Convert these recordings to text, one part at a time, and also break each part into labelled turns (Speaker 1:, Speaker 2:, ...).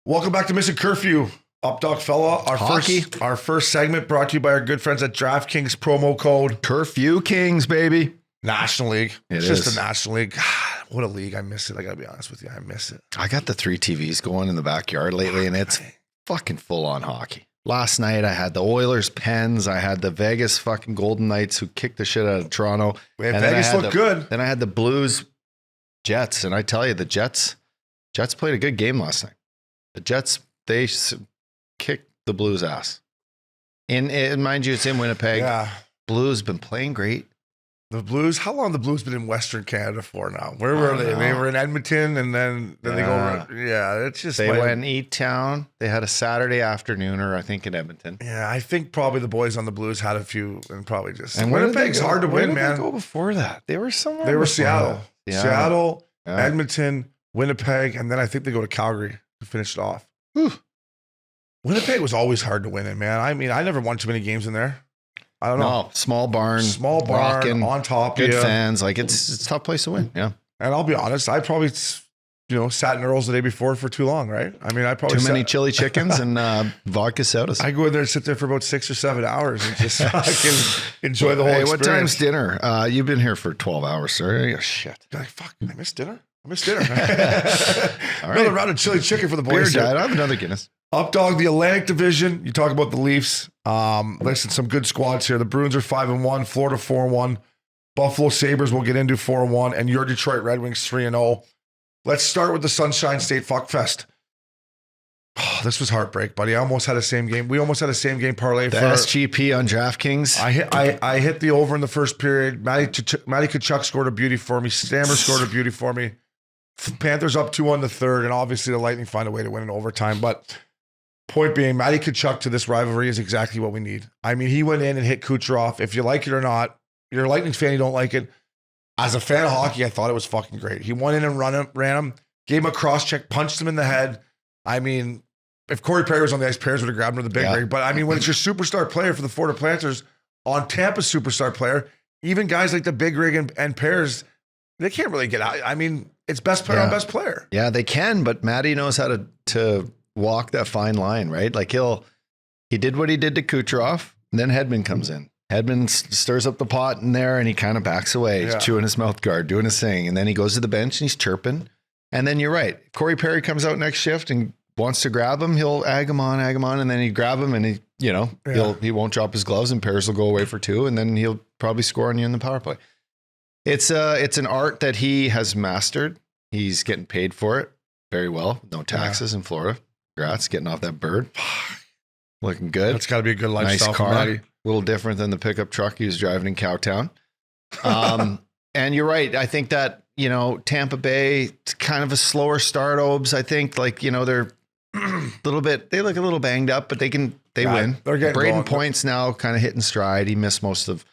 Speaker 1: Welcome back to Missin Curfew, Updogg fella. Our first segment brought to you by our good friends at DraftKings. Promo code
Speaker 2: Curfew Kings, baby.
Speaker 1: National League.
Speaker 2: It's
Speaker 1: just the National League. God, what a league. I miss it. I got to be honest with you. I miss it.
Speaker 2: I got the 3 TVs going in the backyard lately, and it's fucking full on hockey. Last night, I had the Oilers Pens. I had the Vegas fucking Golden Knights who kicked the shit out of Toronto.
Speaker 1: Man, Vegas looked good.
Speaker 2: Then I had the Blues Jets, and I tell you, the Jets played a good game last night. The Jets, they kicked the Blues' ass. And mind you, it's in Winnipeg.
Speaker 1: Yeah.
Speaker 2: Blues been playing great.
Speaker 1: The Blues, how long have the Blues been in Western Canada for now? Where were they? They were in Edmonton, and then they go over. Yeah, it's just.
Speaker 2: They went E-Town. They had a Saturday afternoon, I think, in Edmonton.
Speaker 1: Yeah, I think probably the boys on the Blues had a few and probably just.
Speaker 2: And
Speaker 1: Winnipeg's hard to win, man.
Speaker 2: Where did they go before that? They were somewhere.
Speaker 1: They were Seattle.
Speaker 2: Yeah.
Speaker 1: Seattle,
Speaker 2: Yeah.
Speaker 1: Edmonton, Winnipeg, and then I think they go to Calgary to finish it off. Whew. Winnipeg was always hard to win in, man. I mean, I never won too many games in there. I don't know.
Speaker 2: No, small barn,
Speaker 1: rocking, on top,
Speaker 2: good fans. Like it's a tough place to win. Yeah.
Speaker 1: And I'll be honest, I probably, sat in Earl's the day before for too long, right? I mean, I probably
Speaker 2: too many chili chickens and vodka sodas.
Speaker 1: I go in there and sit there for about 6 or 7 hours and just fucking enjoy the whole experience.
Speaker 2: What time's dinner? You've been here for 12 hours, sir. Oh, shit.
Speaker 1: You're like, fuck, I missed dinner. Another round of chili chicken for the boys.
Speaker 2: Beer diet. I have another Guinness.
Speaker 1: Updogg, the Atlantic Division. You talk about the Leafs. Listen, some good squads here. The Bruins are 5-1, Florida 4-1, Buffalo Sabres we'll get into 4-1, and your Detroit Red Wings 3-0. Let's start with the Sunshine State Fuckfest. Oh, this was heartbreak, buddy. I almost had a same game. We almost had a same game parlay.
Speaker 2: The SGP on DraftKings.
Speaker 1: I hit the over in the first period. Matty Tkachuk scored a beauty for me. Stammer scored a beauty for me. Panthers up 2-1 the third, and obviously the Lightning find a way to win in overtime. But point being, Matty Tkachuk to this rivalry is exactly what we need. I mean, he went in and hit Kucherov. If you like it or not, you're a Lightning fan, you don't like it. As a fan of hockey, I thought it was fucking great. He went in and ran him, gave him a cross check, punched him in the head. I mean, if Corey Perry was on the ice, Perry would have grabbed him with the big rig. But I mean, when it's your superstar player for the Florida Panthers on Tampa's superstar player, even guys like the big rig and Pears, they can't really get out. I mean, it's best player on best player.
Speaker 2: Yeah, they can, but Matty knows how to walk that fine line, right? Like he did what he did to Kucherov, and then Hedman comes in. Hedman stirs up the pot in there, and he kind of backs away. He's chewing his mouth guard, doing his thing, and then he goes to the bench and he's chirping. And then you're right. If Corey Perry comes out next shift and wants to grab him, he'll egg him on, and then he grab him, and he won't drop his gloves, and Pears will go away for 2, and then he'll probably score on you in the power play. It's an art that he has mastered. He's getting paid for it very well. No taxes in Florida. Congrats, getting off that bird. Looking good.
Speaker 1: That's got to be a good lifestyle.
Speaker 2: Nice car. A little different than the pickup truck he was driving in Cowtown. And you're right. I think that, Tampa Bay, it's kind of a slower start, Obes. I think they're they look a little banged up, but they win.
Speaker 1: They're getting
Speaker 2: Braden Point's now kind of hitting stride. He missed most of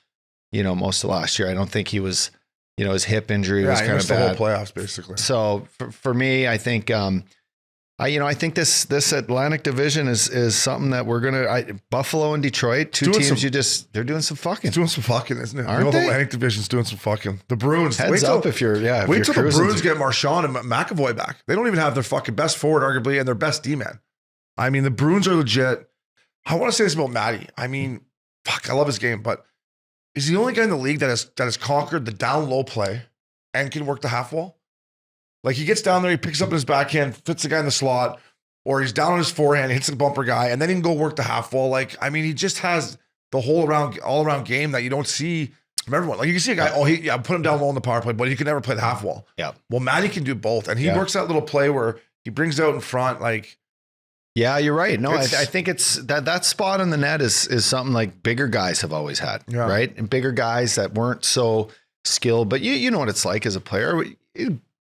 Speaker 2: last year. I don't think he was, his hip injury was kind of bad.
Speaker 1: The whole playoffs basically.
Speaker 2: So for me, I think, I think this Atlantic Division is something that we're gonna. Buffalo and Detroit, two teams. They're doing some fucking.
Speaker 1: It's doing some fucking, isn't it?
Speaker 2: Aren't they?
Speaker 1: The Atlantic Division's doing some fucking. The Bruins.
Speaker 2: Heads up if you're
Speaker 1: Wait till the Bruins get Marchand and McAvoy back. They don't even have their fucking best forward, arguably, and their best D-man. I mean, the Bruins are legit. I want to say this about Matty. I mean, fuck, I love his game, but he's the only guy in the league that has conquered the down low play and can work the half wall. Like he gets down there, he picks up his backhand, fits the guy in the slot, or he's down on his forehand, hits the bumper guy, and then he can go work the half wall. Like, I mean, he just has the all around game that you don't see from everyone. Like you can see a guy, put him down low in the power play, but he can never play the half wall.
Speaker 2: Yeah.
Speaker 1: Well, Matty can do both, and he works that little play where he brings it out in front. Like,
Speaker 2: yeah, you're right. No, I think it's that spot on the net is something like bigger guys have always had, right? And bigger guys that weren't so skilled, but you know what it's like as a player.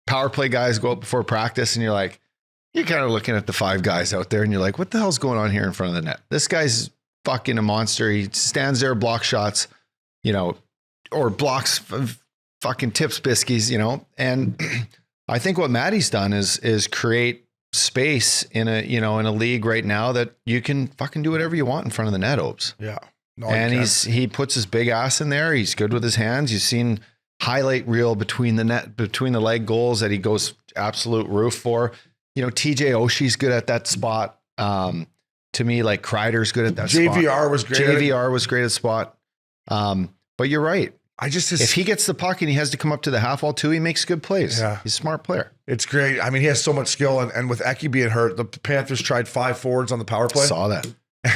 Speaker 2: Power play guys go up before practice and you're kind of looking at the 5 guys out there and you're like, what the hell's going on here in front of the net? This guy's fucking a monster. He stands there, blocks shots, or blocks fucking tips biscuits, and I think what Matty's done is create space in a league right now that you can fucking do whatever you want in front of the net, Obes.
Speaker 1: Yeah. No,
Speaker 2: and he puts his big ass in there. He's good with his hands. You've seen highlight reel between the leg goals that he goes absolute roof for. TJ Oshie's good at that spot. To me, like Kreider's good at that spot.
Speaker 1: JVR was great.
Speaker 2: JVR was great at spot. But you're right. If he gets the puck and he has to come up to the half wall too, he makes good plays.
Speaker 1: Yeah.
Speaker 2: He's a smart player.
Speaker 1: It's great. I mean, he has so much skill. And with Eki being hurt, the Panthers tried 5 forwards on the power play.
Speaker 2: Saw that.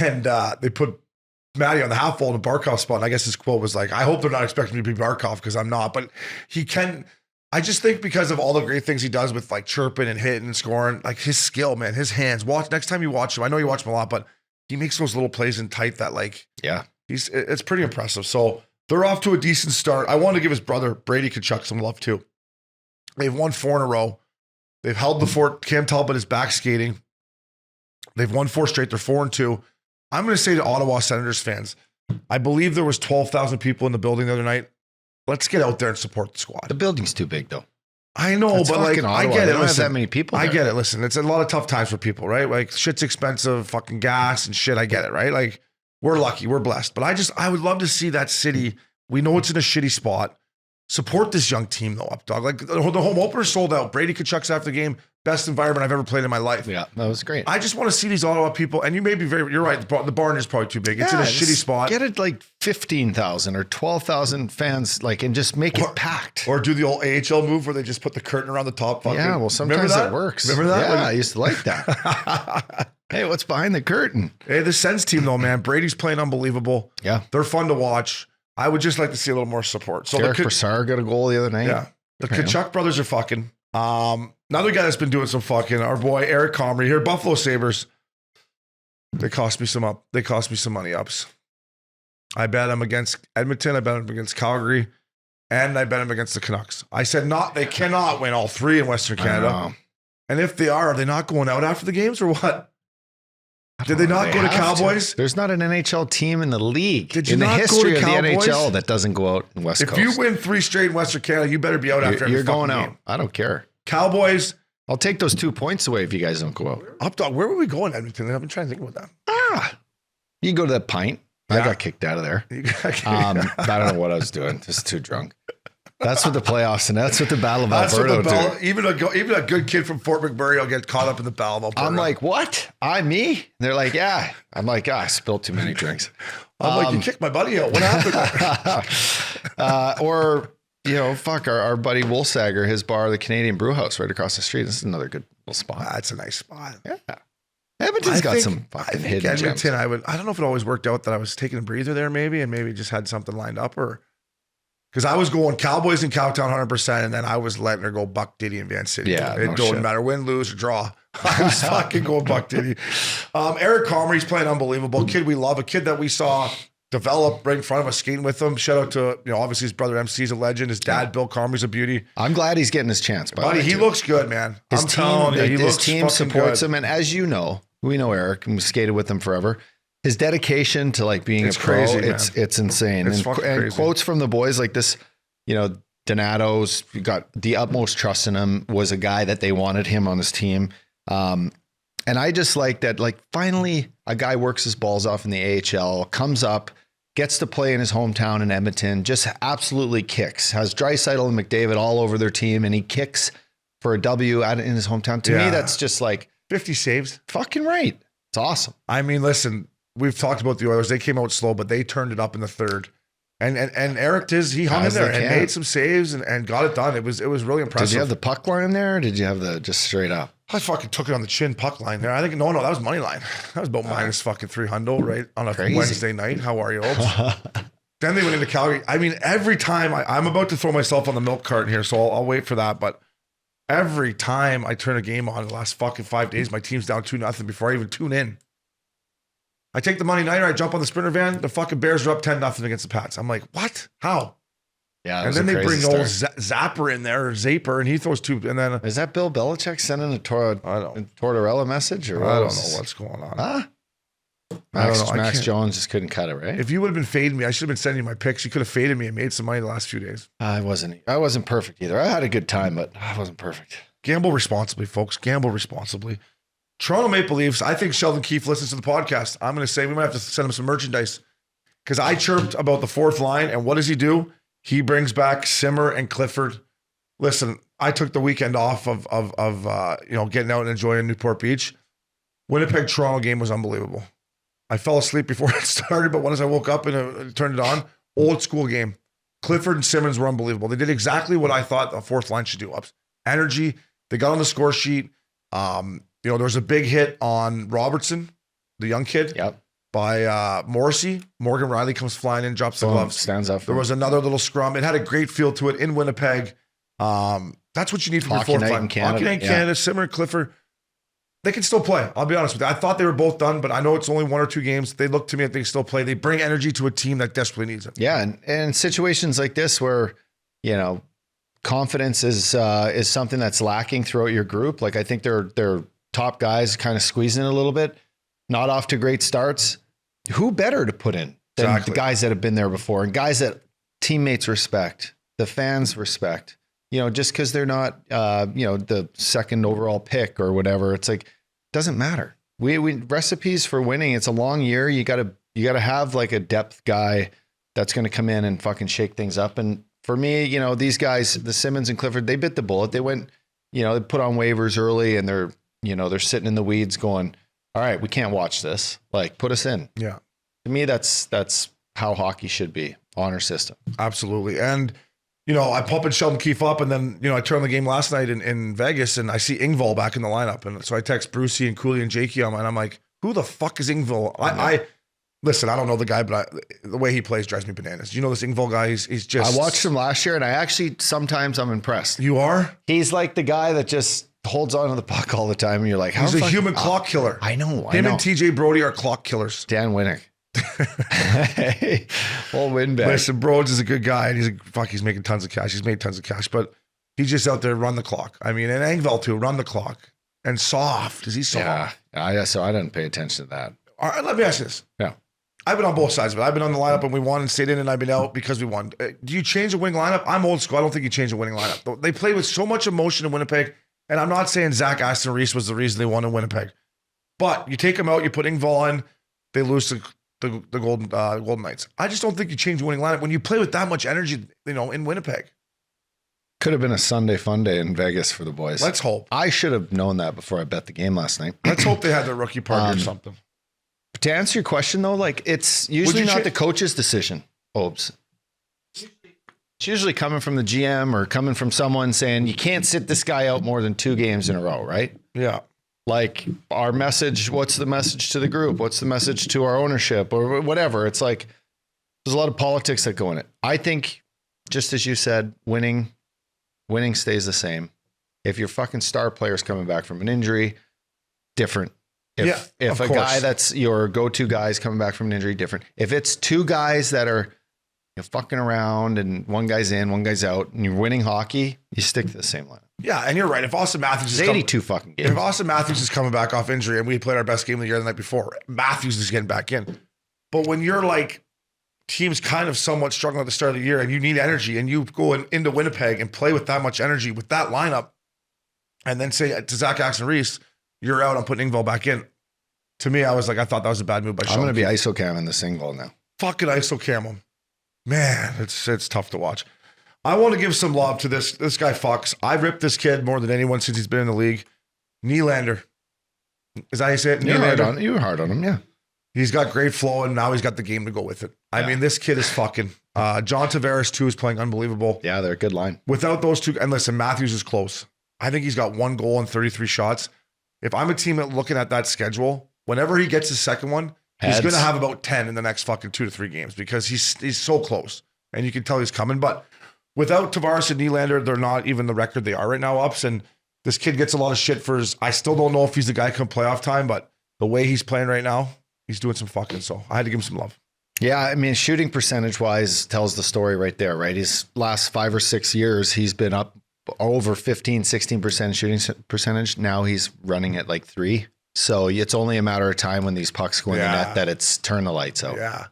Speaker 1: And they put Matty on the half wall in the Barkov spot. And I guess his quote was like, I hope they're not expecting me to be Barkov because I'm not. But he can. I just think because of all the great things he does with like chirping and hitting and scoring, like his skill, man, his hands. Next time you watch him, I know you watch him a lot, but he makes those little plays in tight that like, it's pretty impressive. So they're off to a decent start. I want to give his brother Brady Tkachuk some love too. They've won 4 in a row. They've held the fort. Cam Talbot is back skating. They've won 4 straight. They're 4-2. I'm going to say to Ottawa Senators fans, I believe there was 12,000 people in the building the other night. Let's get out there and support the squad.
Speaker 2: The building's too big though.
Speaker 1: I know,
Speaker 2: That's
Speaker 1: but like,
Speaker 2: Ottawa.
Speaker 1: I get it.
Speaker 2: They don't have
Speaker 1: Listen,
Speaker 2: that many people there.
Speaker 1: I get it. Listen, it's a lot of tough times for people, right? Like shit's expensive, fucking gas and shit. I get it, right? Like we're lucky, we're blessed. But I would love to see that city. We know it's in a shitty spot. Support this young team though, Updogg. Like the home opener sold out. Brady Tkachuk's after the game. Best environment I've ever played in my life.
Speaker 2: Yeah, that was great.
Speaker 1: I just want to see these Ottawa people, and you may be you're right, the barn is probably too big. It's in a shitty spot.
Speaker 2: Get it like 15,000 or 12,000 fans, like, and just make it packed.
Speaker 1: Or do the old AHL move where they just put the curtain around the top.
Speaker 2: Yeah, well, sometimes it works.
Speaker 1: Remember that?
Speaker 2: Yeah, I used to like that. Hey, what's behind the curtain?
Speaker 1: Hey, the Sens team though, man. Brady's playing unbelievable.
Speaker 2: Yeah.
Speaker 1: They're fun to watch. I would just like to see a little more support. So
Speaker 2: Derek Brassard got a goal the other night.
Speaker 1: Yeah. The Tkachuk brothers are fucking. Another guy that's been doing some fucking, our boy Eric Comrie here, Buffalo Sabres. They cost me some money ups. I bet him against Edmonton. I bet him against Calgary. And I bet him against the Canucks. I said they cannot win all 3 in Western Canada. And if they are they not going out after the games or what? Did they not go to Cowboys?
Speaker 2: There's not an NHL team in the league
Speaker 1: in
Speaker 2: the history of the
Speaker 1: Cowboys?
Speaker 2: NHL that doesn't go out in West Coast.
Speaker 1: If you win 3 straight in Western Canada, you better be out after every
Speaker 2: You're going
Speaker 1: fucking
Speaker 2: out.
Speaker 1: game.
Speaker 2: I don't care.
Speaker 1: Cowboys.
Speaker 2: I'll take those 2 points away if you guys don't go out.
Speaker 1: Updogg, where were we going, Edmonton? I've been trying to think about that.
Speaker 2: You can go to that pint. I got kicked out of there. I don't know what I was doing. Just too drunk. That's what the playoffs and that's what the Battle of Alberta do.
Speaker 1: Even a good kid from Fort McMurray will get caught up in the Battle of Alberta.
Speaker 2: I'm like, what? Me? And they're like, yeah. I'm like, I spilled too many drinks.
Speaker 1: I'm like, you kicked my buddy out. What happened?
Speaker 2: Or, our buddy Woolsager, his bar, the Canadian Brew House right across the street. This is another good little spot.
Speaker 1: That's a nice spot.
Speaker 2: Yeah. Edmonton's got some fucking hidden gems.
Speaker 1: I don't know if it always worked out that I was taking a breather there maybe and maybe just had something lined up or because I was going Cowboys and Cowtown 100% and then I was letting her go Buck Diddy and Van City.
Speaker 2: Yeah,
Speaker 1: it don't matter win, lose, or draw. I was fucking going Buck Diddy. Eric Comrie's playing unbelievable. Kid we love, a kid that we saw develop right in front of us, skating with him. Shout out to, obviously his brother MC's a legend. His dad, Bill Comrie's a beauty.
Speaker 2: I'm glad he's getting his chance.
Speaker 1: Buddy, he looks good, man.
Speaker 2: His team supports him. And as you know, we know Eric and we skated with him forever. His dedication to like being a pro,
Speaker 1: crazy,
Speaker 2: it's insane.
Speaker 1: It's
Speaker 2: and
Speaker 1: crazy. Quotes
Speaker 2: from the boys like this, Donato's got the utmost trust in him, was a guy that they wanted him on his team. And I just like that, like finally a guy works his balls off in the AHL, comes up, gets to play in his hometown in Edmonton, just absolutely kicks, has Draisaitl and McDavid all over their team. And he kicks for a W in his hometown. To me, that's just like
Speaker 1: 50 saves.
Speaker 2: Fucking right. It's awesome.
Speaker 1: I mean, listen, we've talked about the Oilers. They came out slow, but they turned it up in the third. And Eric he hung in there and made some saves and got it done. It was really impressive.
Speaker 2: Did you have the puck line in there or did you have the just straight up?
Speaker 1: I fucking took it on the chin puck line there. I think, no, that was money line. That was about minus fucking 300, right? On a Wednesday night. How are you, Obes? Then they went into Calgary. I mean, every time I'm about to throw myself on the milk carton here, so I'll wait for that. But every time I turn a game on in the last fucking 5 days, my team's down 2-0 before I even tune in. I take the money nighter, I jump on the Sprinter van, the fucking Bears are up 10-0 against the Pats. I'm like, what? How?
Speaker 2: Yeah,
Speaker 1: and then they bring old Zapper in there, or Zaper, and he throws 2. And then
Speaker 2: is that Bill Belichick sending a Tortorella message, or
Speaker 1: I don't know what's going on?
Speaker 2: Huh? Max Jones just couldn't cut it, right?
Speaker 1: If you would have been fading me, I should have been sending you my picks. You could have faded me and made some money the last few days.
Speaker 2: I wasn't perfect either. I had a good time, but I wasn't perfect.
Speaker 1: Gamble responsibly, folks. Gamble responsibly. Toronto Maple Leafs, I think Sheldon Keefe listens to the podcast. I'm going to say we might have to send him some merchandise because I chirped about the fourth line. And what does he do? He brings back Simmer and Clifford. Listen, I took the weekend off of getting out and enjoying Newport Beach. Winnipeg Toronto game was unbelievable. I fell asleep before it started, but once I woke up and turned it on, old school game. Clifford and Simmons were unbelievable. They did exactly what I thought the fourth line should do. Energy. They got on the score sheet. There was a big hit on Robertson, the young kid.
Speaker 2: Yep.
Speaker 1: By Morrissey. Morgan Riley comes flying in, drops the gloves.
Speaker 2: Stands up.
Speaker 1: There was another little scrum. It had a great feel to it in Winnipeg. That's what you need from your fourth line. Hockey Night in Canada, Simmer and Clifford. They can still play. I'll be honest with you. I thought they were both done, but I know it's only 1 or 2 games. They look to me like they can still play. They bring energy to a team that desperately needs it.
Speaker 2: Yeah, and situations like this where, confidence is something that's lacking throughout your group. Like I think they're top guys kind of squeezing it a little bit, not off to great starts. Who better to put in than the guys that have been there before and guys that teammates respect, the fans respect. Just because they're not, the second overall pick or whatever, it's like, doesn't matter. We recipes for winning. It's a long year. You gotta have like a depth guy that's going to come in and fucking shake things up. And for me, these guys, the Simmons and Clifford, they bit the bullet. They went, they put on waivers early and they're sitting in the weeds going, all right, we can't watch this. Like put us in.
Speaker 1: Yeah.
Speaker 2: To me, that's how hockey should be. Honor system.
Speaker 1: Absolutely. And, I pumping Sheldon Keefe up and then, I turned the game last night in Vegas and I see Engvall back in the lineup. And so I text Brucey and Cooley and Jakey and I'm like, who the fuck is Engvall? Listen, I don't know the guy, but the way he plays drives me bananas. You know this Engvall guy? He's just...
Speaker 2: I watched him last year and I actually, sometimes I'm impressed.
Speaker 1: You are?
Speaker 2: He's like the guy that just holds on to the puck all the time. And you're like,
Speaker 1: he's a human clock killer.
Speaker 2: I know.
Speaker 1: Him and TJ Brody are clock killers.
Speaker 2: Dan Winnick. We'll win back.
Speaker 1: Listen, Broads is a good guy, and he's making tons of cash. He's made tons of cash, but he's just out there run the clock. I mean, and Engvall too, run the clock. And soft. Is he soft?
Speaker 2: Yeah. So I didn't pay attention to that.
Speaker 1: All right, let me ask you this.
Speaker 2: Yeah.
Speaker 1: I've been on both sides of it. I've been on the lineup and we won and stayed in, and I've been out because we won. Do you change a winning lineup? I'm old school. I don't think you change a winning lineup. They played with so much emotion in Winnipeg, and I'm not saying Zach Aston Reese was the reason they won in Winnipeg. But you take them out, you put Engvall in, they lose to the Golden Knights. I just don't think you change a winning lineup when you play with that much energy, in Winnipeg.
Speaker 2: Could have been a Sunday fun day in Vegas for the boys.
Speaker 1: Let's hope.
Speaker 2: I should have known that before I bet the game last night.
Speaker 1: Let's hope they had their rookie party or something.
Speaker 2: To answer your question though, like it's usually not the coach's decision, Obes. It's usually coming from the GM or coming from someone saying you can't sit this guy out more than 2 games in a row, right?
Speaker 1: Yeah.
Speaker 2: Like our message, what's the message to the group? What's the message to our ownership or whatever? It's like there's a lot of politics that go in it. I think, just as you said, winning stays the same. If your fucking star player's coming back from an injury, different. If a guy that's your go-to guy is coming back from an injury, different. If it's 2 guys that are fucking around and one guy's in, one guy's out, and you're winning hockey, you stick to the same lineup.
Speaker 1: Yeah, and you're right. If Austin Matthews is
Speaker 2: 82 fucking games.
Speaker 1: If Austin Matthews is coming back off injury and we played our best game of the year the night before, Matthews is getting back in. But when you're like teams kind of somewhat struggling at the start of the year and you need energy and you go into Winnipeg and play with that much energy with that lineup and then say to Zach Aston Reese, you're out, I'm putting Engvall back in. To me, I thought that was a bad move by Sean.
Speaker 2: I'm going to be ISO cam in the single now.
Speaker 1: Fucking ISO cam him. Man, it's tough to watch. I want to give some love to this guy Fox. I ripped this kid more than anyone since he's been in the league. Nylander. Is that how you say it? Nylander?
Speaker 2: You were hard on him, yeah.
Speaker 1: He's got great flow, and now he's got the game to go with it. I mean, this kid is fucking. John Tavares, too, is playing unbelievable.
Speaker 2: Yeah, they're a good line.
Speaker 1: Without those 2, and listen, Matthews is close. I think he's got 1 goal and 33 shots. If I'm a team looking at that schedule, whenever he gets his second one, he's going to have about 10 in the next fucking 2 to 3 games because he's so close, and you can tell he's coming. But without Tavares and Nylander, they're not even the record they are right now, Ups. And this kid gets a lot of shit for his. I still don't know if he's the guy come playoff time, but the way he's playing right now, he's doing some fucking. So I had to give him some love.
Speaker 2: Yeah, I mean, shooting percentage wise tells the story right there, right? His last 5 or 6 years, he's been up over 15-16% shooting percentage. Now he's running at like 3. So it's only a matter of time when these pucks go in the net that it's turn the lights out.
Speaker 1: Yeah.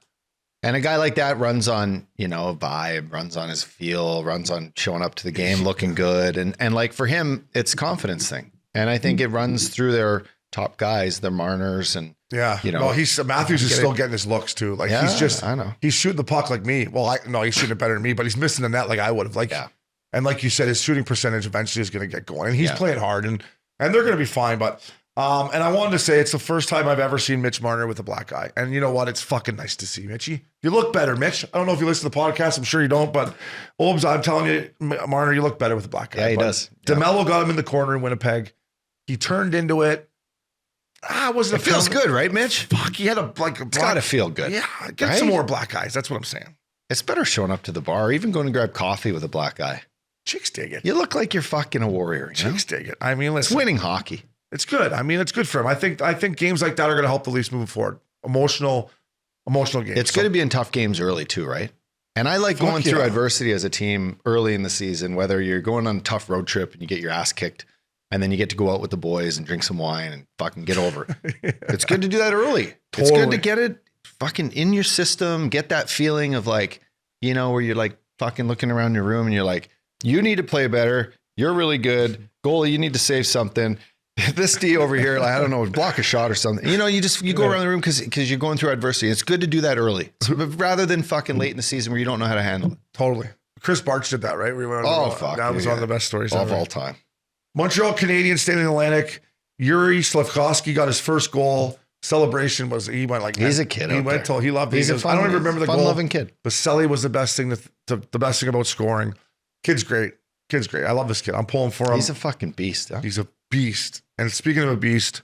Speaker 2: And a guy like that runs on, vibe, runs on his feel, runs on showing up to the game, looking good. And like for him, it's a confidence thing. And I think it runs through their top guys, the Marners and,
Speaker 1: Matthews is still getting his looks too. Like
Speaker 2: I know.
Speaker 1: He's shooting the puck like me. Well, he's shooting it better than me, but he's missing the net like I would have. Like And like you said, his shooting percentage eventually is going to get going. And he's playing hard, and they're going to be fine. But and I wanted to say it's the first time I've ever seen Mitch Marner with a black eye. And you know what? It's fucking nice to see, Mitchy. You look better, Mitch. I don't know if you listen to the podcast. I'm sure you don't. But Obes, I'm telling you, Marner, you look better with a black eye.
Speaker 2: Yeah, he does.
Speaker 1: DeMello got him in the corner in Winnipeg. He turned into it. It
Speaker 2: feels good, right, Mitch?
Speaker 1: Fuck, he had a black.
Speaker 2: It's got to feel good.
Speaker 1: Yeah, get some more black eyes. That's what I'm saying.
Speaker 2: It's better showing up to the bar, or even going to grab coffee with a black eye.
Speaker 1: Chicks dig it.
Speaker 2: You look like you're fucking a warrior.
Speaker 1: Chicks dig it. I mean, listen.
Speaker 2: It's winning hockey.
Speaker 1: It's good. I mean, it's good for him. I think games like that are going to help the Leafs moving forward. Emotional games.
Speaker 2: It's good to be in tough games early too, right? And I like going through adversity as a team early in the season, whether you're going on a tough road trip and you get your ass kicked, and then you get to go out with the boys and drink some wine and fucking get over it. It's good to do that early. Totally. It's good to get it fucking in your system, get that feeling of like, you know, where you're like fucking looking around your room and you're like, you need to play better. You're really good. Goalie, you need to save something. This D over here, like, I don't know, block a shot or something. You know, you go around the room because you're going through adversity. It's good to do that early rather than fucking late in the season where you don't know how to handle it.
Speaker 1: Totally. Chris Barch did that, right? That was one of the best stories
Speaker 2: of all time.
Speaker 1: Montreal Canadiens staying in the Atlantic. Yuri Slafkovsky got his first goal. Celebration was he went like
Speaker 2: he's a kid.
Speaker 1: He went till he loved. He's a fun, I don't even remember the goal.
Speaker 2: Fun-loving kid.
Speaker 1: But Selly was the best thing. The best thing about scoring. Kid's great. I love this kid. I'm pulling for him.
Speaker 2: He's a fucking beast. Huh?
Speaker 1: He's a beast. And speaking of a beast,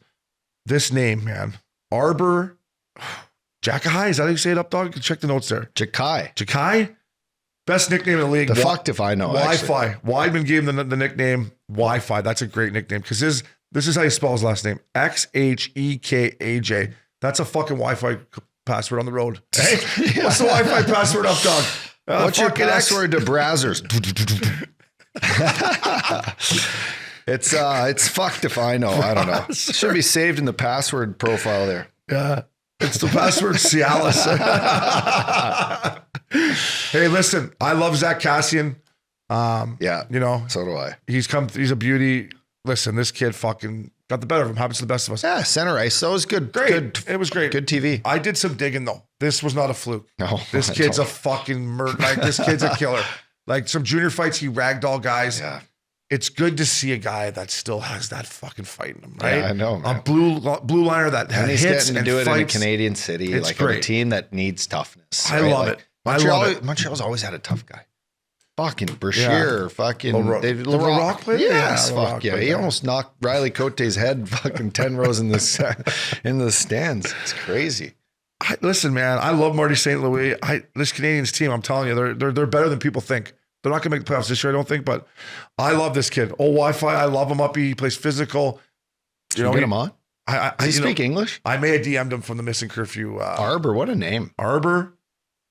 Speaker 1: this name, man, Arber, Xhekaj. Is that how you say it, Updogg? Check the notes there.
Speaker 2: Xhekaj.
Speaker 1: Best nickname in the league.
Speaker 2: The fuck if I know.
Speaker 1: Wi-Fi. Weidman gave him the nickname Wi-Fi. That's a great nickname because this is how you spell his last name. Xhekaj. That's a fucking Wi-Fi password on the road. Hey, what's the Wi-Fi password, Updogg?
Speaker 2: What's your password to browsers? It's fucked if I know. I don't know. It should be saved in the password profile there.
Speaker 1: Yeah. It's the password Cialis. Hey, listen, I love Zach Cassian.
Speaker 2: Yeah.
Speaker 1: You know,
Speaker 2: so do I.
Speaker 1: He's a beauty. Listen, this kid fucking got the better of him. Happens to the best of us.
Speaker 2: Yeah, center ice. That was good.
Speaker 1: Great. It was great.
Speaker 2: Good TV.
Speaker 1: I did some digging though. This was not a fluke.
Speaker 2: No.
Speaker 1: This kid's a fucking murder. Like, this kid's a killer. Like, some junior fights, he ragdoll guys.
Speaker 2: Yeah.
Speaker 1: It's good to see a guy that still has that fucking fight in him, right?
Speaker 2: Yeah, I know, man.
Speaker 1: A blue liner that
Speaker 2: and he's
Speaker 1: hits
Speaker 2: getting to do it in a Canadian city,
Speaker 1: it's
Speaker 2: like
Speaker 1: great.
Speaker 2: a team that needs toughness.
Speaker 1: I love it.
Speaker 2: Montreal's always had a tough guy. Fucking Brashear, fucking
Speaker 1: LaRock played.
Speaker 2: Yes, fuck yeah. He almost knocked Riley Cote's head fucking 10 rows in the stands. It's crazy.
Speaker 1: Listen, man, I love Marty St. Louis. This Canadians team, I'm telling you, they're better than people think. They're not going to make the playoffs this year, I don't think, but I love this kid. Wi-Fi, I love him up. He plays physical.
Speaker 2: You get him on?
Speaker 1: Does
Speaker 2: he speak English?
Speaker 1: I may have DM'd him from the Missin Curfew.
Speaker 2: Arber, what a name.
Speaker 1: Arber,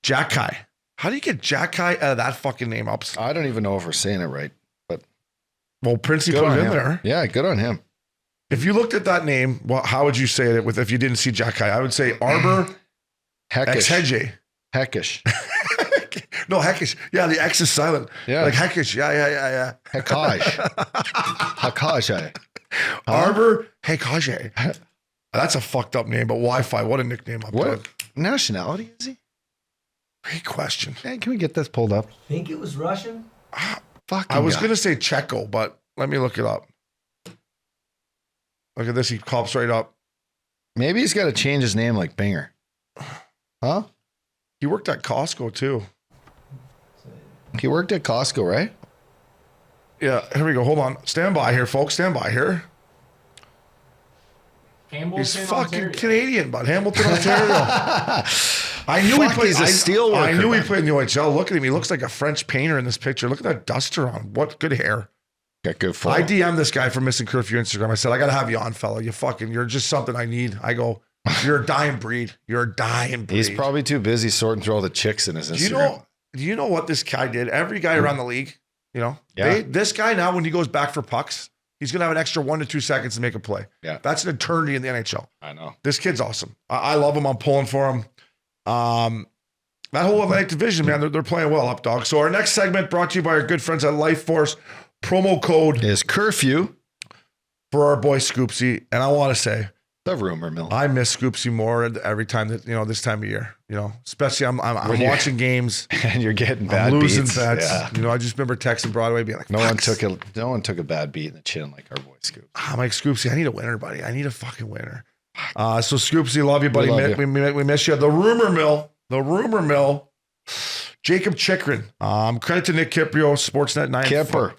Speaker 1: Xhekaj. How do you get Xhekaj out of that fucking name, Ups?
Speaker 2: I don't even know if we're saying it right, but.
Speaker 1: Well, Princey put it in there.
Speaker 2: Yeah, good on him.
Speaker 1: If you looked at that name, well, how would you say it if you didn't see Xhekaj? I would say Arber, Xhekaj.
Speaker 2: Xhekaj.
Speaker 1: No, Xhekaj. Yeah, the X is silent.
Speaker 2: Yeah.
Speaker 1: Like Xhekaj. Yeah.
Speaker 2: Xhekaj. Xhekaj.
Speaker 1: Arber Xhekaj. That's a fucked up name, but Wi-Fi, what a nickname.
Speaker 2: What nationality is he?
Speaker 1: Great question.
Speaker 2: Hey, can we get this pulled up?
Speaker 3: I think it was Russian.
Speaker 1: I was going to say Checo, but let me look it up. Look at this. He pops right up.
Speaker 2: Maybe he's got to change his name like Binger. Huh?
Speaker 1: He worked at Costco too.
Speaker 2: He worked at Costco, right?
Speaker 1: Yeah, here we go. Hold on. Stand by here, folks. Stand by here.
Speaker 3: Hamilton,
Speaker 1: he's fucking
Speaker 3: Ontario.
Speaker 1: Canadian, but Hamilton, Ontario. I knew he played.
Speaker 2: He's a steel worker.
Speaker 1: I knew he played in the OHL. Look at him. He looks like a French painter in this picture. Look at that duster on. What good hair.
Speaker 2: Got good form.
Speaker 1: I DM'd this guy from Missin Curfew Instagram. I said, I got to have you on, fella. You're just something I need. I go, you're a dying breed. You're a dying breed.
Speaker 2: He's probably too busy sorting through all the chicks in his Instagram.
Speaker 1: Do you know what this guy did? Every guy around the league, this guy now, when he goes back for pucks, he's going to have an extra 1 to 2 seconds to make a play.
Speaker 2: Yeah.
Speaker 1: That's an eternity in the NHL.
Speaker 2: I know.
Speaker 1: This kid's awesome. I love him. I'm pulling for him. That whole Atlantic division, man, they're playing well, Updogg. So our next segment brought to you by our good friends at LifeForce. Promo code
Speaker 2: is Curfew
Speaker 1: for our boy Scoopsy. And I want to say,
Speaker 2: The rumor mill.
Speaker 1: I miss Scoopsy more every time that, this time of year, especially I'm watching games
Speaker 2: and you're getting bad
Speaker 1: I'm losing
Speaker 2: beats.
Speaker 1: bets.
Speaker 2: Yeah.
Speaker 1: I just remember texting Broadway being like,
Speaker 2: no one took a bad beat in the chin like our boy Scoop.
Speaker 1: I'm like, Scoopsy, I need a winner, buddy. I need a fucking winner. So Scoopsy, love you, buddy. We miss you. The rumor mill. Jakob Chychrun. Credit to Nick Kiprio, Sportsnet 9.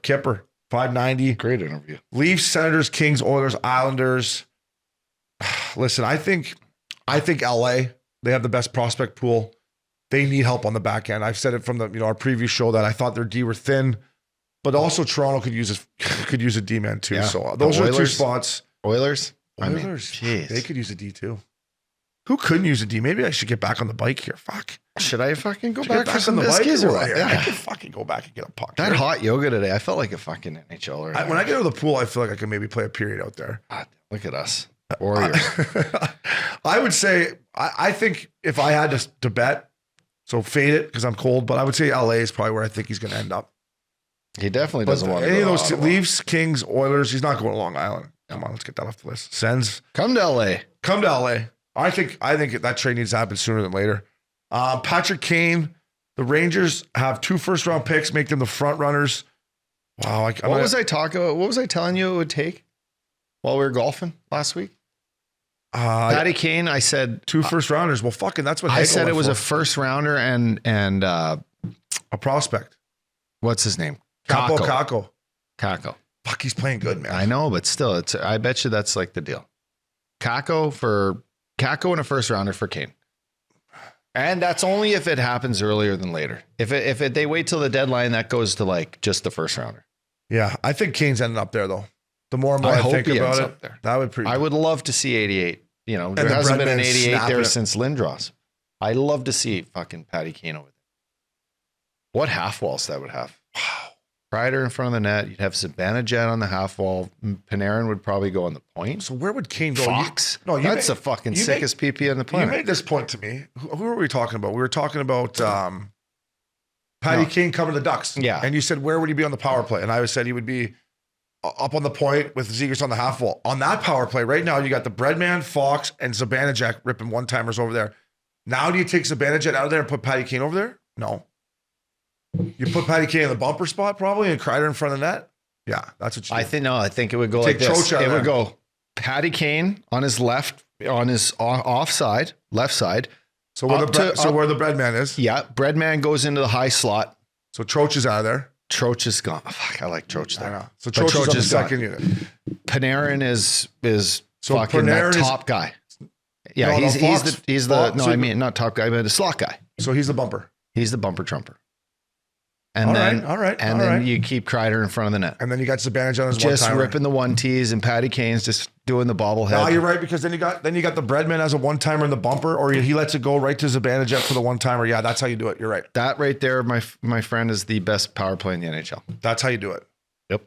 Speaker 1: Kipper, 590.
Speaker 2: Great interview.
Speaker 1: Leafs, Senators, Kings, Oilers, Islanders. Listen, I think LA, they have the best prospect pool. They need help on the back end. I've said it from our preview show that I thought their D were thin, but also Toronto could use a D man too. Yeah. So those are the two spots.
Speaker 2: Oilers,
Speaker 1: they could use a D too. Who couldn't use a D? Maybe I should get back on the bike here. Fuck.
Speaker 2: Should I fucking go back for some biscuits or what?
Speaker 1: Yeah. I could fucking go back and get a puck.
Speaker 2: That hot yoga today, I felt like a fucking NHL.
Speaker 1: When I get out of the pool, I feel like I can maybe play a period out there.
Speaker 2: God, look at us. Warriors.
Speaker 1: I would say, I think if I had to bet, so fade it because I'm cold, but I would say LA is probably where I think he's going to end up.
Speaker 2: He definitely doesn't want to
Speaker 1: any of those two, Leafs, Kings, Oilers. He's not going to Long Island. Come on, let's get that off the list. Sens.
Speaker 2: Come to LA.
Speaker 1: I think that trade needs to happen sooner than later. Patrick Kane, the Rangers have 2 first-round picks, make them the front runners. Wow.
Speaker 2: What was I telling you it would take while we were golfing last week? Patty Kane, I said
Speaker 1: 2 first-rounders. Well, fucking that's what
Speaker 2: I said. It was a first-rounder and
Speaker 1: a prospect.
Speaker 2: What's his name?
Speaker 1: Kako.
Speaker 2: Fuck,
Speaker 1: he's playing good, man.
Speaker 2: I know, but still, I bet you that's like the deal. Kako and a first-rounder for Kane. And that's only if it happens earlier than later. If they wait till the deadline, that goes to like just the first-rounder.
Speaker 1: Yeah, I think Kane's ending up there, though. The more and more I think about it,
Speaker 2: there.
Speaker 1: That would
Speaker 2: I would love to see 88. There hasn't been an 88 there since Lindros. I'd love to see fucking Patty Kane over there. What half walls that would have. Wow. Kreider in front of the net. You'd have Zibanejad on the half wall. Panarin would probably go on the point.
Speaker 1: So where would Kane go?
Speaker 2: Fox? That's the fucking sickest PP on the planet.
Speaker 1: You made this point to me. Who were we talking about? We were talking about Patty Kane covering the Ducks.
Speaker 2: Yeah.
Speaker 1: And you said, where would he be on the power play? And I said he would be up on the point with Zegers on the half wall. On that power play, right now, you got the Breadman, Fox, and Zibanejad ripping one-timers over there. Now do you take Zibanejad out of there and put Patty Kane over there? No. You put Patty Kane in the bumper spot probably and Kreider in front of the net? Yeah, that's what you do.
Speaker 2: I think it would go like this. It would go Patty Kane on his left, on his left side.
Speaker 1: So where the Breadman is.
Speaker 2: Yeah, Breadman goes into the high slot.
Speaker 1: So Troch is out of there.
Speaker 2: Troch is gone. Oh, fuck, I like Troch there.
Speaker 1: I know. So Troch is on the second unit.
Speaker 2: Panarin is
Speaker 1: so
Speaker 2: fucking
Speaker 1: Panarin
Speaker 2: that top guy. Yeah, he's the not top guy, but the slot guy.
Speaker 1: So he's the bumper.
Speaker 2: He's the bumper trumper. And then you keep Kreider in front of the net.
Speaker 1: And then you got Zibanejad on his
Speaker 2: just ripping the 1-Ts, and Patty Kane's just doing the bobblehead.
Speaker 1: No, you're right, because then you got the Breadman as a one-timer in the bumper, or he lets it go right to Zibanejad for the one-timer. Yeah, that's how you do it. You're right.
Speaker 2: That right there, my friend, is the best power play in the NHL.
Speaker 1: That's how you do it.
Speaker 2: Yep.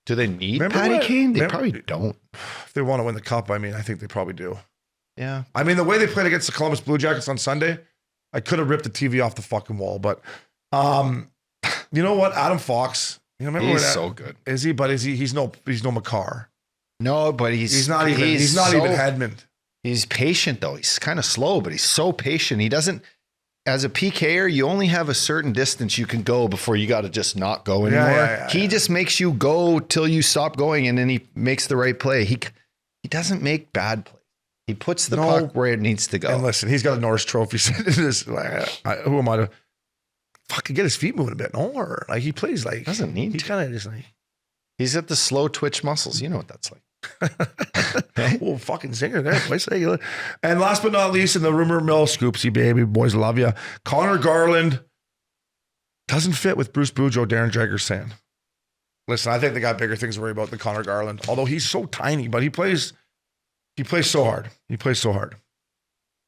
Speaker 2: Do they need Patty Kane? They probably don't.
Speaker 1: If they want to win the cup, I think they probably do.
Speaker 2: Yeah.
Speaker 1: I mean, the way they played against the Columbus Blue Jackets on Sunday, I could have ripped the TV off the fucking wall, but you know what? Adam Fox.
Speaker 2: He's so good.
Speaker 1: Is he? But he's no Makar.
Speaker 2: No, but he's not even
Speaker 1: Hedman.
Speaker 2: He's patient though. He's kind of slow, but he's so patient. He doesn't. As a PKer, you only have a certain distance you can go before you got to just not go anymore. He just makes you go till you stop going, and then he makes the right play. He doesn't make bad plays. He puts the puck where it needs to go.
Speaker 1: And listen, he's got a Norris Trophy. Who am I to fucking get his feet moving a bit? No, like he plays like
Speaker 2: doesn't need.
Speaker 1: He's kind of just like
Speaker 2: he's got the slow twitch muscles. You know what that's like.
Speaker 1: Oh, fucking singer there. And last but not least, in the rumor mill, Scoopsy baby, boys love you. Connor Garland doesn't fit with Bruce Boudreau, Darren Dreger's saying. Listen, I think they got bigger things to worry about than Connor Garland. Although he's so tiny, but he plays so hard. He plays so hard.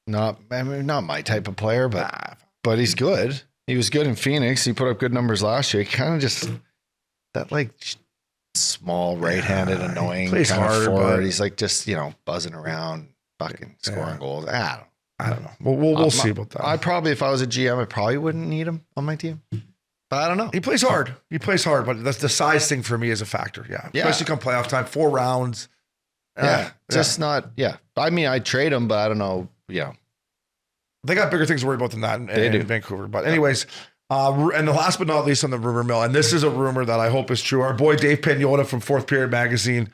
Speaker 2: Not my type of player, but he's good. He was good in Phoenix. He put up good numbers last year. He kind of just that like small, right-handed, annoying kind of forward. He's like just buzzing around, fucking scoring goals. I
Speaker 1: don't know. We'll see about that.
Speaker 2: If I was a GM, I probably wouldn't need him on my team. But I don't know.
Speaker 1: He plays hard. But that's the size thing for me is a factor. Yeah. Especially come playoff time, 4 rounds.
Speaker 2: Just not. Yeah. I mean, I'd trade him, but I don't know. Yeah.
Speaker 1: They got bigger things to worry about than that in Vancouver. But anyways, and the last but not least on the rumor mill, and this is a rumor that I hope is true. Our boy Dave Pagnotta from Fourth Period Magazine,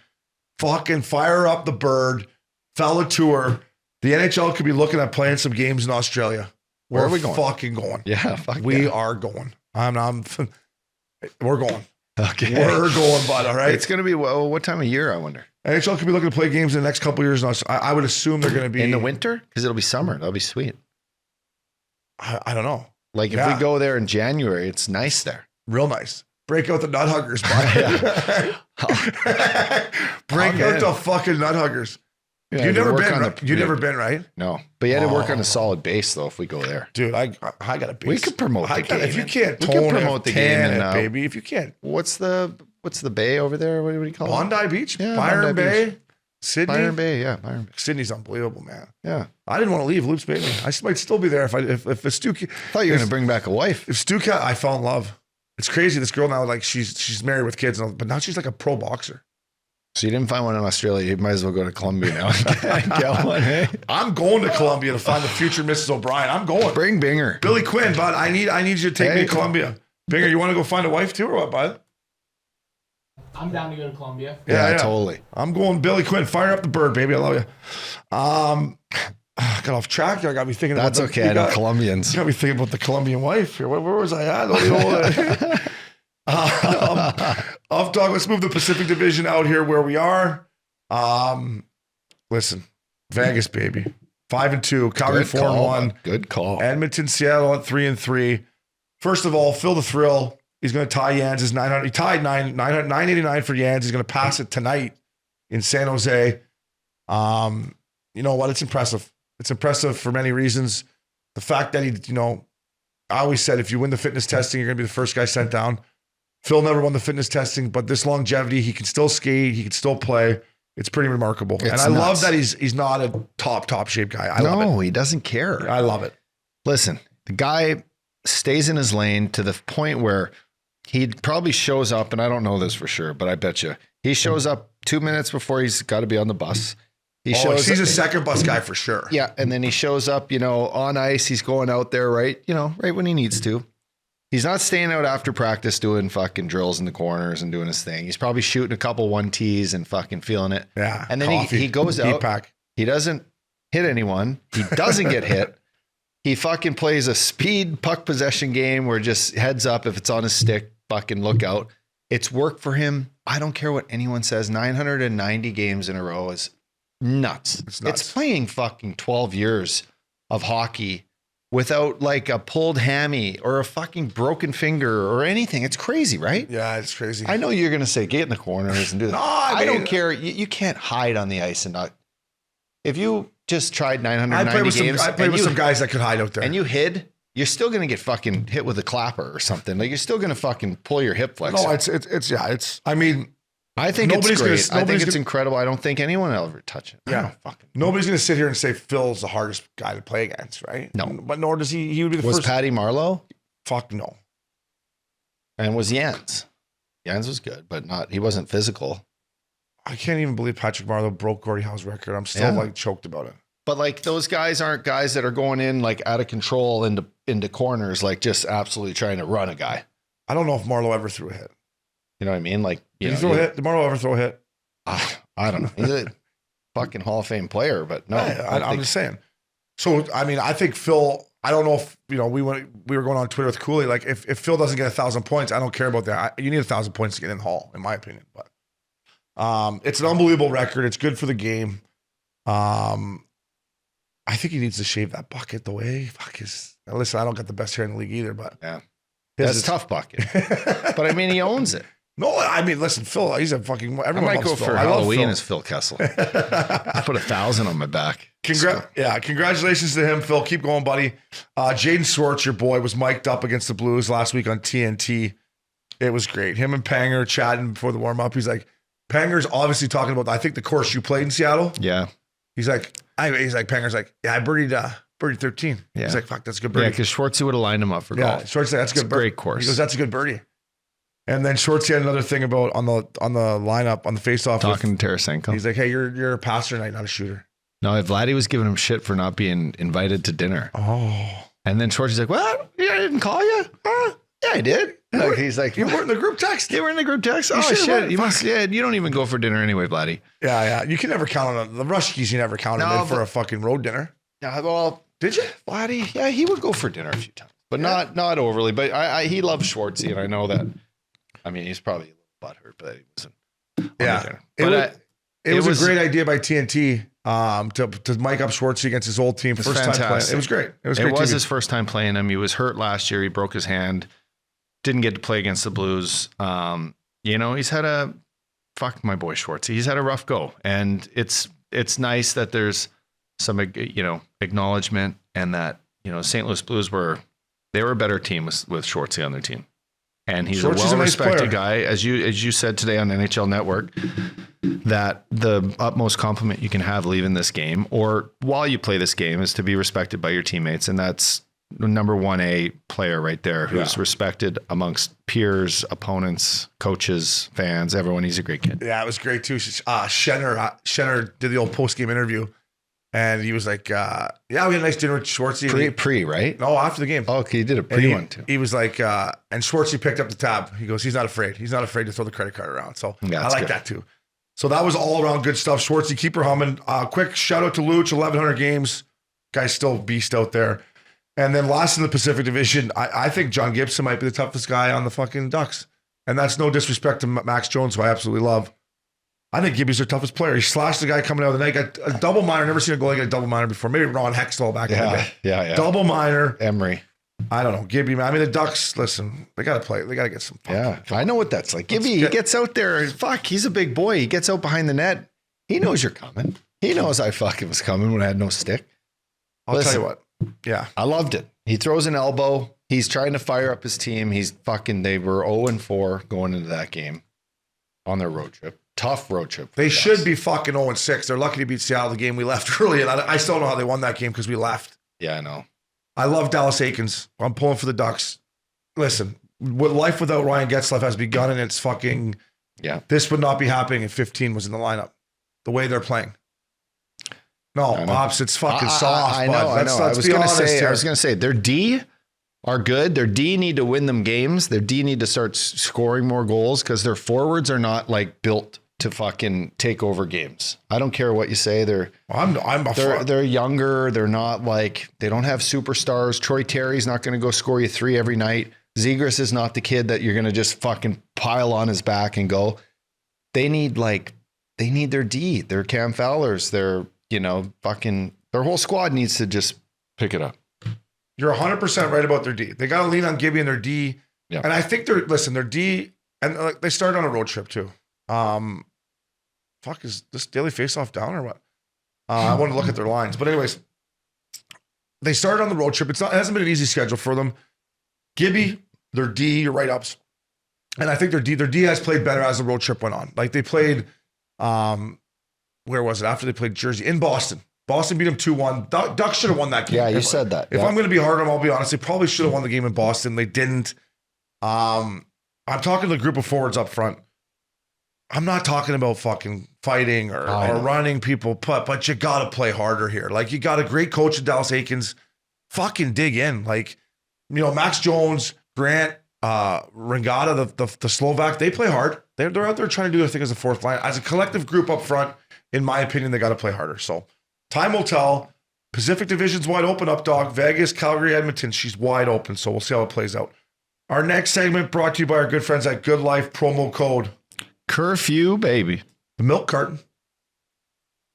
Speaker 1: fucking fire up the bird, fella tour. The NHL could be looking at playing some games in Australia.
Speaker 2: Where are we going?
Speaker 1: Fucking going.
Speaker 2: Yeah,
Speaker 1: we are going. We're going.
Speaker 2: Okay.
Speaker 1: We're going, bud. All right.
Speaker 2: It's going to be, what time of year, I wonder?
Speaker 1: NHL could be looking to play games in the next couple of years. I would assume they're going to be
Speaker 2: in the winter, because it'll be summer. That'll be sweet.
Speaker 1: I don't know.
Speaker 2: Like if we go there in January, it's nice there.
Speaker 1: Real nice. Break out the nut huggers, bud. Break out the fucking nut huggers.
Speaker 2: Yeah,
Speaker 1: You've never been, right? You've never been, right?
Speaker 2: No, but you had to work on a solid base though. If we go there,
Speaker 1: dude, I got a base.
Speaker 2: We could promote the game.
Speaker 1: If you can't,
Speaker 2: we can promote the game,
Speaker 1: baby. If you can't,
Speaker 2: what's the bay over there? What do you call it?
Speaker 1: Bondi Beach,
Speaker 2: yeah,
Speaker 1: Byron Bay,
Speaker 2: Beach.
Speaker 1: Sydney,
Speaker 2: Byron Bay, yeah, Byron Bay.
Speaker 1: Sydney's unbelievable, man.
Speaker 2: Yeah,
Speaker 1: I didn't want to leave. Loops made me. I might still be there if Stu.
Speaker 2: I thought you were gonna bring back a wife.
Speaker 1: If Stu, I fell in love. It's crazy. This girl now, like she's married with kids, but now she's like a pro boxer.
Speaker 2: So you didn't find one in Australia. You might as well go to Colombia now and get one, hey?
Speaker 1: I'm going to Colombia to find the future Mrs. O'Brien. I'm going.
Speaker 2: Bring Binger.
Speaker 1: Billy Quinn, bud. I need you to take me to Colombia. Binger, you want to go find a wife too or what, bud?
Speaker 3: I'm down to go to Colombia.
Speaker 2: Yeah, totally.
Speaker 1: I'm going Billy Quinn. Fire up the bird, baby. I love you. Got off track. I got me thinking
Speaker 2: about
Speaker 1: That's
Speaker 2: okay. I know Colombians.
Speaker 1: Got me thinking about the Colombian wife here. Where was I at? Updogg, let's move the Pacific Division out here where we are. Listen, Vegas, baby. 5-2. Calgary 4-1.
Speaker 2: Good call.
Speaker 1: Edmonton, Seattle at 3-3. First of all, Phil the Thrill. He's going to tie Jans' 900. He tied 989 for Jans. He's going to pass it tonight in San Jose. You know what? It's impressive. It's impressive for many reasons. The fact that I always said if you win the fitness testing, you're going to be the first guy sent down. Phil never won the fitness testing, but this longevity, he can still skate, he can still play. It's pretty remarkable. And I love that he's not a top shape guy. I love it.
Speaker 2: No, he doesn't care.
Speaker 1: I love it.
Speaker 2: Listen, the guy stays in his lane to the point where he probably shows up, and I don't know this for sure, but I bet you he shows up 2 minutes before he's got to be on the bus.
Speaker 1: He's a second bus guy for sure.
Speaker 2: Yeah, and then he shows up, on ice. He's going out there right when he needs to. He's not staying out after practice doing fucking drills in the corners and doing his thing. He's probably shooting a couple 1Ts and fucking feeling it.
Speaker 1: Yeah.
Speaker 2: And then he goes out. Pack. He doesn't hit anyone. He doesn't get hit. He fucking plays a speed puck possession game where just heads up if it's on his stick, fucking look out. It's worked for him. I don't care what anyone says. 990 games in a row is nuts. It's playing fucking 12 years of hockey without like a pulled hammy or a fucking broken finger or anything. It's crazy, right?
Speaker 1: Yeah, it's crazy.
Speaker 2: I know you're going to say get in the corners and do that.
Speaker 1: No,
Speaker 2: I don't care. You can't hide on the ice and not. If you just tried 990 games.
Speaker 1: I played with some guys that could hide out there.
Speaker 2: And you hid, you're still going to get fucking hit with a clapper or something. Like you're still going to fucking pull your hip flexor.
Speaker 1: No, I mean,
Speaker 2: I think it's great. I think it's incredible. I don't think anyone will ever touch it.
Speaker 1: Yeah. Nobody's going to sit here and say Phil's the hardest guy to play against, right?
Speaker 2: No.
Speaker 1: But nor does he would be the first.
Speaker 2: Was Patty Marleau?
Speaker 1: Fuck no.
Speaker 2: And was Jans. Jans was good, but he wasn't physical.
Speaker 1: I can't even believe Patrick Marleau broke Gordie Howe's record. I'm still choked about it.
Speaker 2: But like those guys aren't guys that are going in like out of control into corners, like just absolutely trying to run a guy.
Speaker 1: I don't know if Marleau ever threw a hit.
Speaker 2: You know what I mean? Like,
Speaker 1: Did he throw a hit? Did Marleau ever throw a hit?
Speaker 2: I don't know. He's a fucking Hall of Fame player, but no.
Speaker 1: I'm just saying. So, I mean, I think Phil, I don't know if, we were going on Twitter with Cooley. Like, if Phil doesn't get 1,000 points, I don't care about that. You need 1,000 points to get in the Hall, in my opinion. But it's an unbelievable record. It's good for the game. I think he needs to shave that bucket the way. Listen, I don't got the best hair in the league either, but.
Speaker 2: Yeah. That's a tough bucket. But I mean, he owns it.
Speaker 1: No, I mean, listen, Phil, he's a fucking. Everyone
Speaker 2: I might go
Speaker 1: Phil.
Speaker 2: for Halloween as Phil Kessel. I put 1,000 on my back.
Speaker 1: Congratulations to him, Phil. Keep going, buddy. Jaden Swartz, your boy, was mic'd up against the Blues last week on TNT. It was great. Him and Panger chatting before the warm up. He's like, Panger's obviously talking about, I think, the course you played in Seattle.
Speaker 2: Yeah.
Speaker 1: He's like, Panger's like, yeah, I birdied 13.
Speaker 2: Yeah.
Speaker 1: He's like, fuck, that's a good birdie.
Speaker 2: Yeah, because Schwartzy would have lined him up for golf.
Speaker 1: Schwartzy, that's a good birdie.
Speaker 2: Great course.
Speaker 1: He goes, that's a good birdie. And then Shortsy had another thing about on the lineup, on the faceoff.
Speaker 2: Talking to Tarasenko.
Speaker 1: He's like, hey, you're a passer tonight, not a shooter.
Speaker 2: No, Vladdy was giving him shit for not being invited to dinner.
Speaker 1: Oh.
Speaker 2: And then Shorty's like, what? Yeah, I didn't call you? Yeah, I did. Like, he's like,
Speaker 1: you weren't in the group text.
Speaker 2: You were in the group text?
Speaker 1: You
Speaker 2: Oh,
Speaker 1: should've
Speaker 2: shit.
Speaker 1: went.
Speaker 2: You must, yeah, you don't even go for dinner anyway, Vladdy.
Speaker 1: Yeah. You can never count on the Rushkies. You never counted in for a fucking road dinner.
Speaker 2: Yeah, well,
Speaker 1: did you?
Speaker 2: Vladdy, yeah, he would go for dinner a few times, but not overly. But he loves Schwartzy, and I know that. I mean, he's probably a little butthurt, but he wasn't.
Speaker 1: Yeah.
Speaker 2: But
Speaker 1: it was a great idea by TNT to mic up Schwartzy against his old team. First time playing. It was great. It was
Speaker 2: his first time playing him. He was hurt last year. He broke his hand. Didn't get to play against the Blues. He's had fuck my boy Schwartzy. He's had a rough go, and it's nice that there's some acknowledgement, and that St. Louis Blues were a better team with Schwartzy on their team. And he's
Speaker 1: Schwartzy's
Speaker 2: a well-respected guy, as you said today on NHL Network, that the utmost compliment you can have leaving this game or while you play this game is to be respected by your teammates. And that's the number 1A player right there, who's respected amongst peers, opponents, coaches, fans, everyone. He's a great kid.
Speaker 1: Yeah, it was great too. Shenner did the old post-game interview. And he was like, we had a nice dinner with Schwartzy.
Speaker 2: Pre, right?
Speaker 1: No, after the game.
Speaker 2: Oh, okay, he did a pre one too.
Speaker 1: He was like, and Schwartzy picked up the tab. He goes, he's not afraid. He's not afraid to throw the credit card around. So I like that too. So that was all around good stuff. Schwartzy, keep her humming. Quick shout out to Luch, 1,100 games. Guy's still a beast out there. And then last in the Pacific Division, I think John Gibson might be the toughest guy on the fucking Ducks. And that's no disrespect to Max Jones, who I absolutely love. I think Gibby's their toughest player. He slashed the guy coming out of the night. Got a double minor. Never seen a goalie get a double minor before. Maybe Ron Hextall back in the day.
Speaker 2: Yeah.
Speaker 1: Double minor.
Speaker 2: Emery.
Speaker 1: I don't know. Gibby, man. I mean, the Ducks, listen, they got to play. They got to get some fun.
Speaker 2: Yeah, I know what that's like. Gibby, he gets out there. Fuck, he's a big boy. He gets out behind the net. He knows you're coming. He knows I fucking was coming when I had no stick.
Speaker 1: I'll tell you what. Yeah.
Speaker 2: I loved it. He throws an elbow. He's trying to fire up his team. They were 0-4 going into that game on their road trip. Tough road trip.
Speaker 1: They should be fucking 0-6. They're lucky to beat Seattle the game we left early. And I still don't know how they won that game because we left.
Speaker 2: Yeah, I know.
Speaker 1: I love Dallas Aikens. I'm pulling for the Ducks. Listen, life without Ryan Getzlaf has begun, and it's fucking...
Speaker 2: Yeah.
Speaker 1: This would not be happening if 15 was in the lineup. The way they're playing. No, Pops, it's fucking soft.
Speaker 2: I know. I was going to say, their D are good. Their D need to win them games. Their D need to start scoring more goals because their forwards are not like built to fucking take over games. I don't care what you say. They're younger. They're not like, they don't have superstars. Troy Terry's not going to go score you 3 every night. Zegras is not the kid that you're going to just fucking pile on his back and go. They need their D. Their Cam Fowlers. Their whole squad needs to just pick it up.
Speaker 1: You're 100% right about their D. They got to lean on Gibby and their D. Yeah. And I think their D, and they started on a road trip too. Is this daily faceoff down or what? I want to look at their lines, but anyways, they started on the road trip. It hasn't been an easy schedule for them. Gibby, their D, your right ups, and I think their D has played better as the road trip went on. Like they played, where was it after they played Jersey in Boston? Boston beat them 2-1. Ducks should have won that game.
Speaker 2: Yeah, you said that.
Speaker 1: If I'm going to be hard on them, I'll be honest. They probably should have won the game in Boston. They didn't. I'm talking to the group of forwards up front. I'm not talking about fucking fighting or running people, but you got to play harder here. Like, you got a great coach in Dallas Aikens. Fucking dig in. Like, Max Jones, Grant, Ringata, the Slovak, they play hard. They're out there trying to do their thing as a fourth line. As a collective group up front, in my opinion, they got to play harder. So time will tell. Pacific Division's wide open, Updogg. Vegas, Calgary, Edmonton, she's wide open. So we'll see how it plays out. Our next segment brought to you by our good friends at Goodlife. Promo code
Speaker 2: Curfew, baby.
Speaker 1: The milk carton.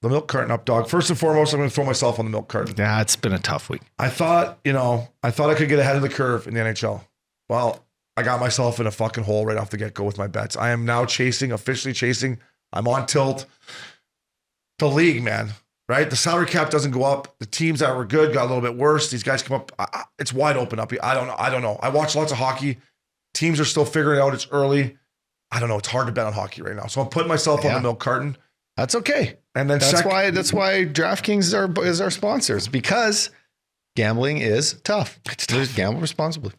Speaker 1: The milk carton, Updogg. First and foremost, I'm going to throw myself on the milk carton.
Speaker 2: Yeah, it's been a tough week.
Speaker 1: I thought I could get ahead of the curve in the NHL. Well, I got myself in a fucking hole right off the get-go with my bets. I am now officially chasing. I'm on tilt. The league, man, right? The salary cap doesn't go up. The teams that were good got a little bit worse. These guys come up. It's wide open up. I don't know. I watch lots of hockey. Teams are still figuring it out. It's early. I don't know. It's hard to bet on hockey right now. So I'm putting myself on the milk carton.
Speaker 2: That's okay.
Speaker 1: And then
Speaker 2: that's why DraftKings is our sponsors, because gambling is tough.
Speaker 1: It's tough.
Speaker 2: Gamble responsibly.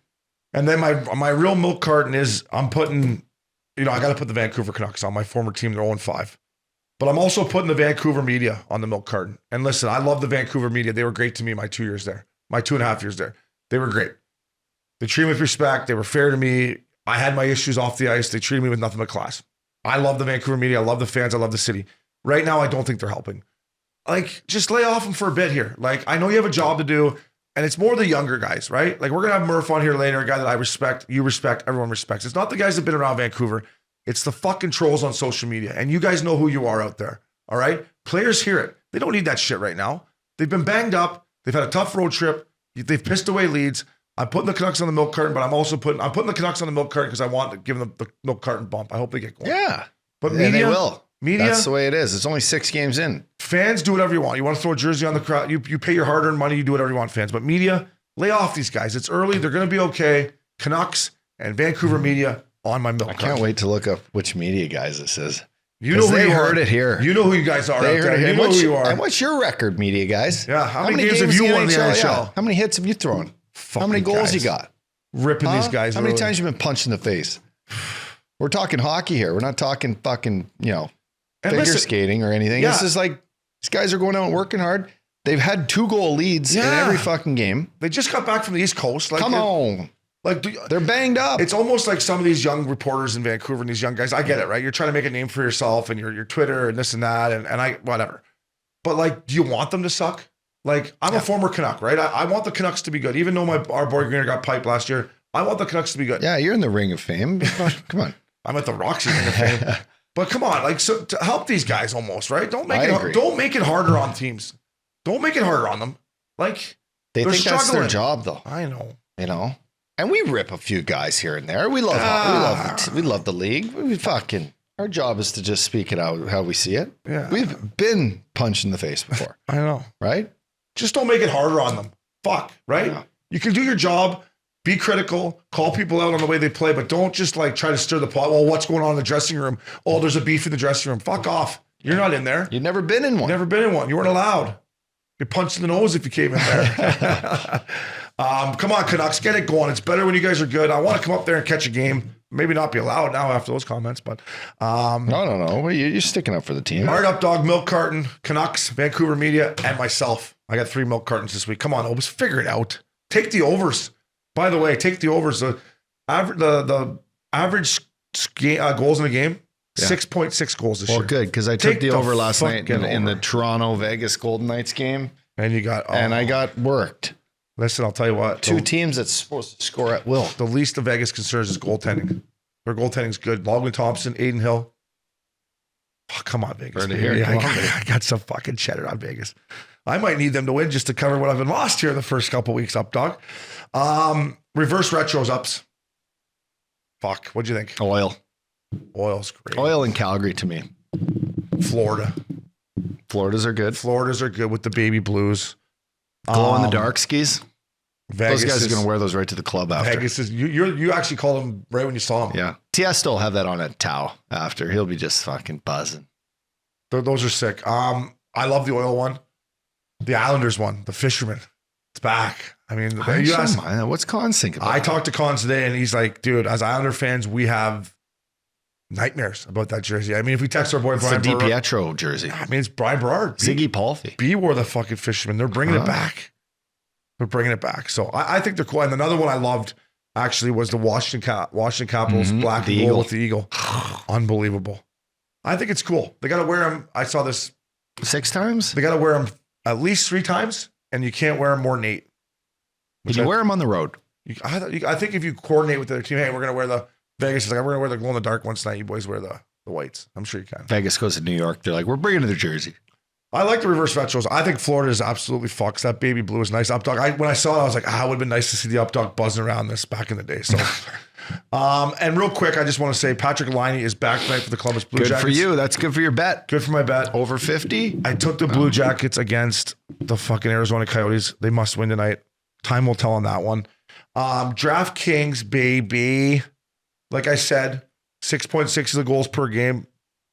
Speaker 1: And then my real milk carton is I'm putting I got to put the Vancouver Canucks on my former team. They're 0-5. But I'm also putting the Vancouver media on the milk carton. And listen, I love the Vancouver media. They were great to me my 2 years there, my 2.5 years there. They were great. They treated me with respect. They were fair to me. I had my issues off the ice. They treated me with nothing but class. I love the Vancouver media. I love the fans. I love the city. Right now, I don't think they're helping. Like, just lay off them for a bit here. Like, I know you have a job to do, and it's more the younger guys, right? Like, we're going to have Murph on here later, a guy that I respect, you respect, everyone respects. It's not the guys that have been around Vancouver. It's the fucking trolls on social media. And you guys know who you are out there, all right? Players hear it. They don't need that shit right now. They've been banged up. They've had a tough road trip. They've pissed away leads. I'm putting the Canucks on the milk carton, but I'm putting the Canucks on the milk carton because I want to give them the milk carton bump. I hope they get going.
Speaker 2: Yeah.
Speaker 1: But
Speaker 2: media, they will.
Speaker 1: Media,
Speaker 2: that's the way it is. It's only 6 games in.
Speaker 1: Fans, do whatever you want. You want to throw a jersey on the crowd, you pay your hard-earned money, you do whatever you want, fans. But media, lay off these guys. It's early. They're going to be okay. Canucks and Vancouver media on my milk carton.
Speaker 2: I can't wait to look up which media guys this is.
Speaker 1: You know who
Speaker 2: they
Speaker 1: you
Speaker 2: heard
Speaker 1: are.
Speaker 2: it here.
Speaker 1: You know who you guys are
Speaker 2: They
Speaker 1: out
Speaker 2: heard
Speaker 1: there.
Speaker 2: it.
Speaker 1: You know who you are.
Speaker 2: And what's your record, media guys?
Speaker 1: Yeah. How many games have you won in the NHL?
Speaker 2: Yeah. How many hits have you thrown? How many goals
Speaker 1: guys.
Speaker 2: you got?
Speaker 1: Ripping these guys.
Speaker 2: How many times you been punched in the face? We're talking hockey here. We're not talking fucking, figure skating or anything.
Speaker 1: Yeah.
Speaker 2: This is like, these guys are going out and working hard. They've had 2-goal leads in every fucking game.
Speaker 1: They just got back from the East Coast. Like,
Speaker 2: Come on.
Speaker 1: Like,
Speaker 2: they're banged up.
Speaker 1: It's almost like some of these young reporters in Vancouver and these young guys. I get it, right? You're trying to make a name for yourself and your Twitter and this and that and I whatever. But like, do you want them to suck? Like, I'm a former Canuck, right? I want the Canucks to be good. Even though our boy Greener got piped last year, I want the Canucks to be good.
Speaker 2: Yeah, you're in the Ring of Fame. Come on.
Speaker 1: I'm at the Roxy Ring of Fame. But come on, like, so to help these guys almost, right? Don't make it harder on teams. Don't make it harder on them. Like,
Speaker 2: they think
Speaker 1: struggling.
Speaker 2: That's their job, though.
Speaker 1: I know.
Speaker 2: And we rip a few guys here and there. We love the league. Our job is to just speak it out how we see it.
Speaker 1: Yeah.
Speaker 2: We've been punched in the face before.
Speaker 1: I know.
Speaker 2: Right?
Speaker 1: Just don't make it harder on them. Fuck, right? Yeah. You can do your job, be critical, call people out on the way they play, but don't just like try to stir the pot. Well, what's going on in the dressing room? Oh, there's a beef in the dressing room. Fuck off. You're not in there.
Speaker 2: You've never been in one.
Speaker 1: Never been in one. You weren't allowed. You're punched in the nose if you came in there. Come on, Canucks, get it going. It's better when you guys are good. I want to come up there and catch a game. Maybe not be allowed now after those comments, but
Speaker 2: no. You're sticking up for the team.
Speaker 1: Hard Updogg, milk carton, Canucks, Vancouver media, and myself. I got 3 milk cartons this week. Come on, Obes, figure it out. Take the overs. By the way, take the overs. The average goals in the game, 6.6 goals this year.
Speaker 2: Well, good, because I took the over last night in the Toronto Vegas Golden Knights game,
Speaker 1: and I got
Speaker 2: worked.
Speaker 1: Listen, I'll tell you what.
Speaker 2: 2 teams that's supposed to score at will.
Speaker 1: The least of Vegas concerns is goaltending. Their goaltending's good. Logan Thompson, Aiden Hill. Oh, come on, Vegas. I got some fucking cheddar on Vegas. I might need them to win just to cover what I've been lost here the first couple weeks, Updogg. Reverse retros ups. Fuck. What'd you think? Oil's great.
Speaker 2: Oil in Calgary to me.
Speaker 1: Florida's are good. Florida's are good with the baby blues.
Speaker 2: Glow in the dark skis.
Speaker 1: Vegas
Speaker 2: those guys are going to wear those right to the club after.
Speaker 1: Vegas is you actually called them right when you saw them.
Speaker 2: Yeah. Tiesto will have that on a towel after. He'll be just fucking buzzing.
Speaker 1: Those are sick. I love the oil one. The Islanders one. The Fisherman. It's back. I mean,
Speaker 2: what's Cons think about
Speaker 1: I
Speaker 2: that?
Speaker 1: talked to Cons today and he's like, dude, as Islander fans, we have nightmares about that jersey. I mean, if we text our boy
Speaker 2: it's
Speaker 1: Brian
Speaker 2: the DiPietro jersey.
Speaker 1: I mean, it's Brian Berard.
Speaker 2: Ziggy Palffy.
Speaker 1: B wore the fucking Fisherman. They're bringing it back. So I think they're cool. And another one I loved actually was the Washington Capitals black and gold with the eagle. Unbelievable. I think it's cool. They got to wear them. I saw this
Speaker 2: 6 times.
Speaker 1: They got to wear them at least 3 times, and you can't wear them more than 8.
Speaker 2: Can you wear them on the road?
Speaker 1: I think if you coordinate with the team, hey, we're going to wear the Vegas is like, we're going to wear the glow in the dark ones tonight. You boys wear the whites. I'm sure you can.
Speaker 2: Vegas goes to New York. They're like, we're bringing the jersey.
Speaker 1: I like the reverse retros. I think Florida is absolutely fucks. That baby blue is nice. Updogg. When I saw it, I was like, it would have been nice to see the Updogg buzzing around this back in the day. So, and real quick, I just want to say Patrick Laine is back tonight for the Columbus Blue Jackets.
Speaker 2: Good for you. That's good for your bet.
Speaker 1: Good for my bet.
Speaker 2: Over 50.
Speaker 1: I took the Blue Jackets against the fucking Arizona Coyotes. They must win tonight. Time will tell on that one. DraftKings, baby. Like I said, 6.6 is the goals per game.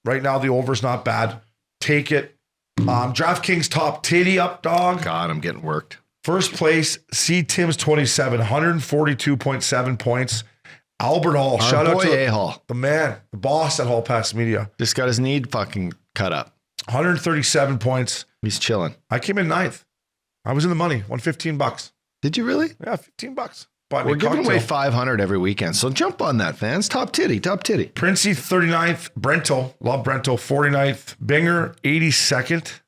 Speaker 1: Right now, the over's not bad. Take it. DraftKings top Titty Updogg.
Speaker 2: God, I'm getting worked.
Speaker 1: First place, C. Tim's 27, 142.7 points. Albert Hall.
Speaker 2: Our
Speaker 1: Shout out
Speaker 2: boy
Speaker 1: to
Speaker 2: A-Hall.
Speaker 1: the man, the boss at Hall Pass Media.
Speaker 2: Just got his knee fucking cut up.
Speaker 1: 137 points.
Speaker 2: He's chilling.
Speaker 1: I came in 9th. I was in the money. Won $15.
Speaker 2: Did you really?
Speaker 1: Yeah, $15. Bought me
Speaker 2: We're
Speaker 1: a
Speaker 2: giving away
Speaker 1: cocktail.
Speaker 2: 500 every weekend. So jump on that, fans. Top titty.
Speaker 1: Princey 39th. Brento. Love Brento. 49th. Binger 82nd.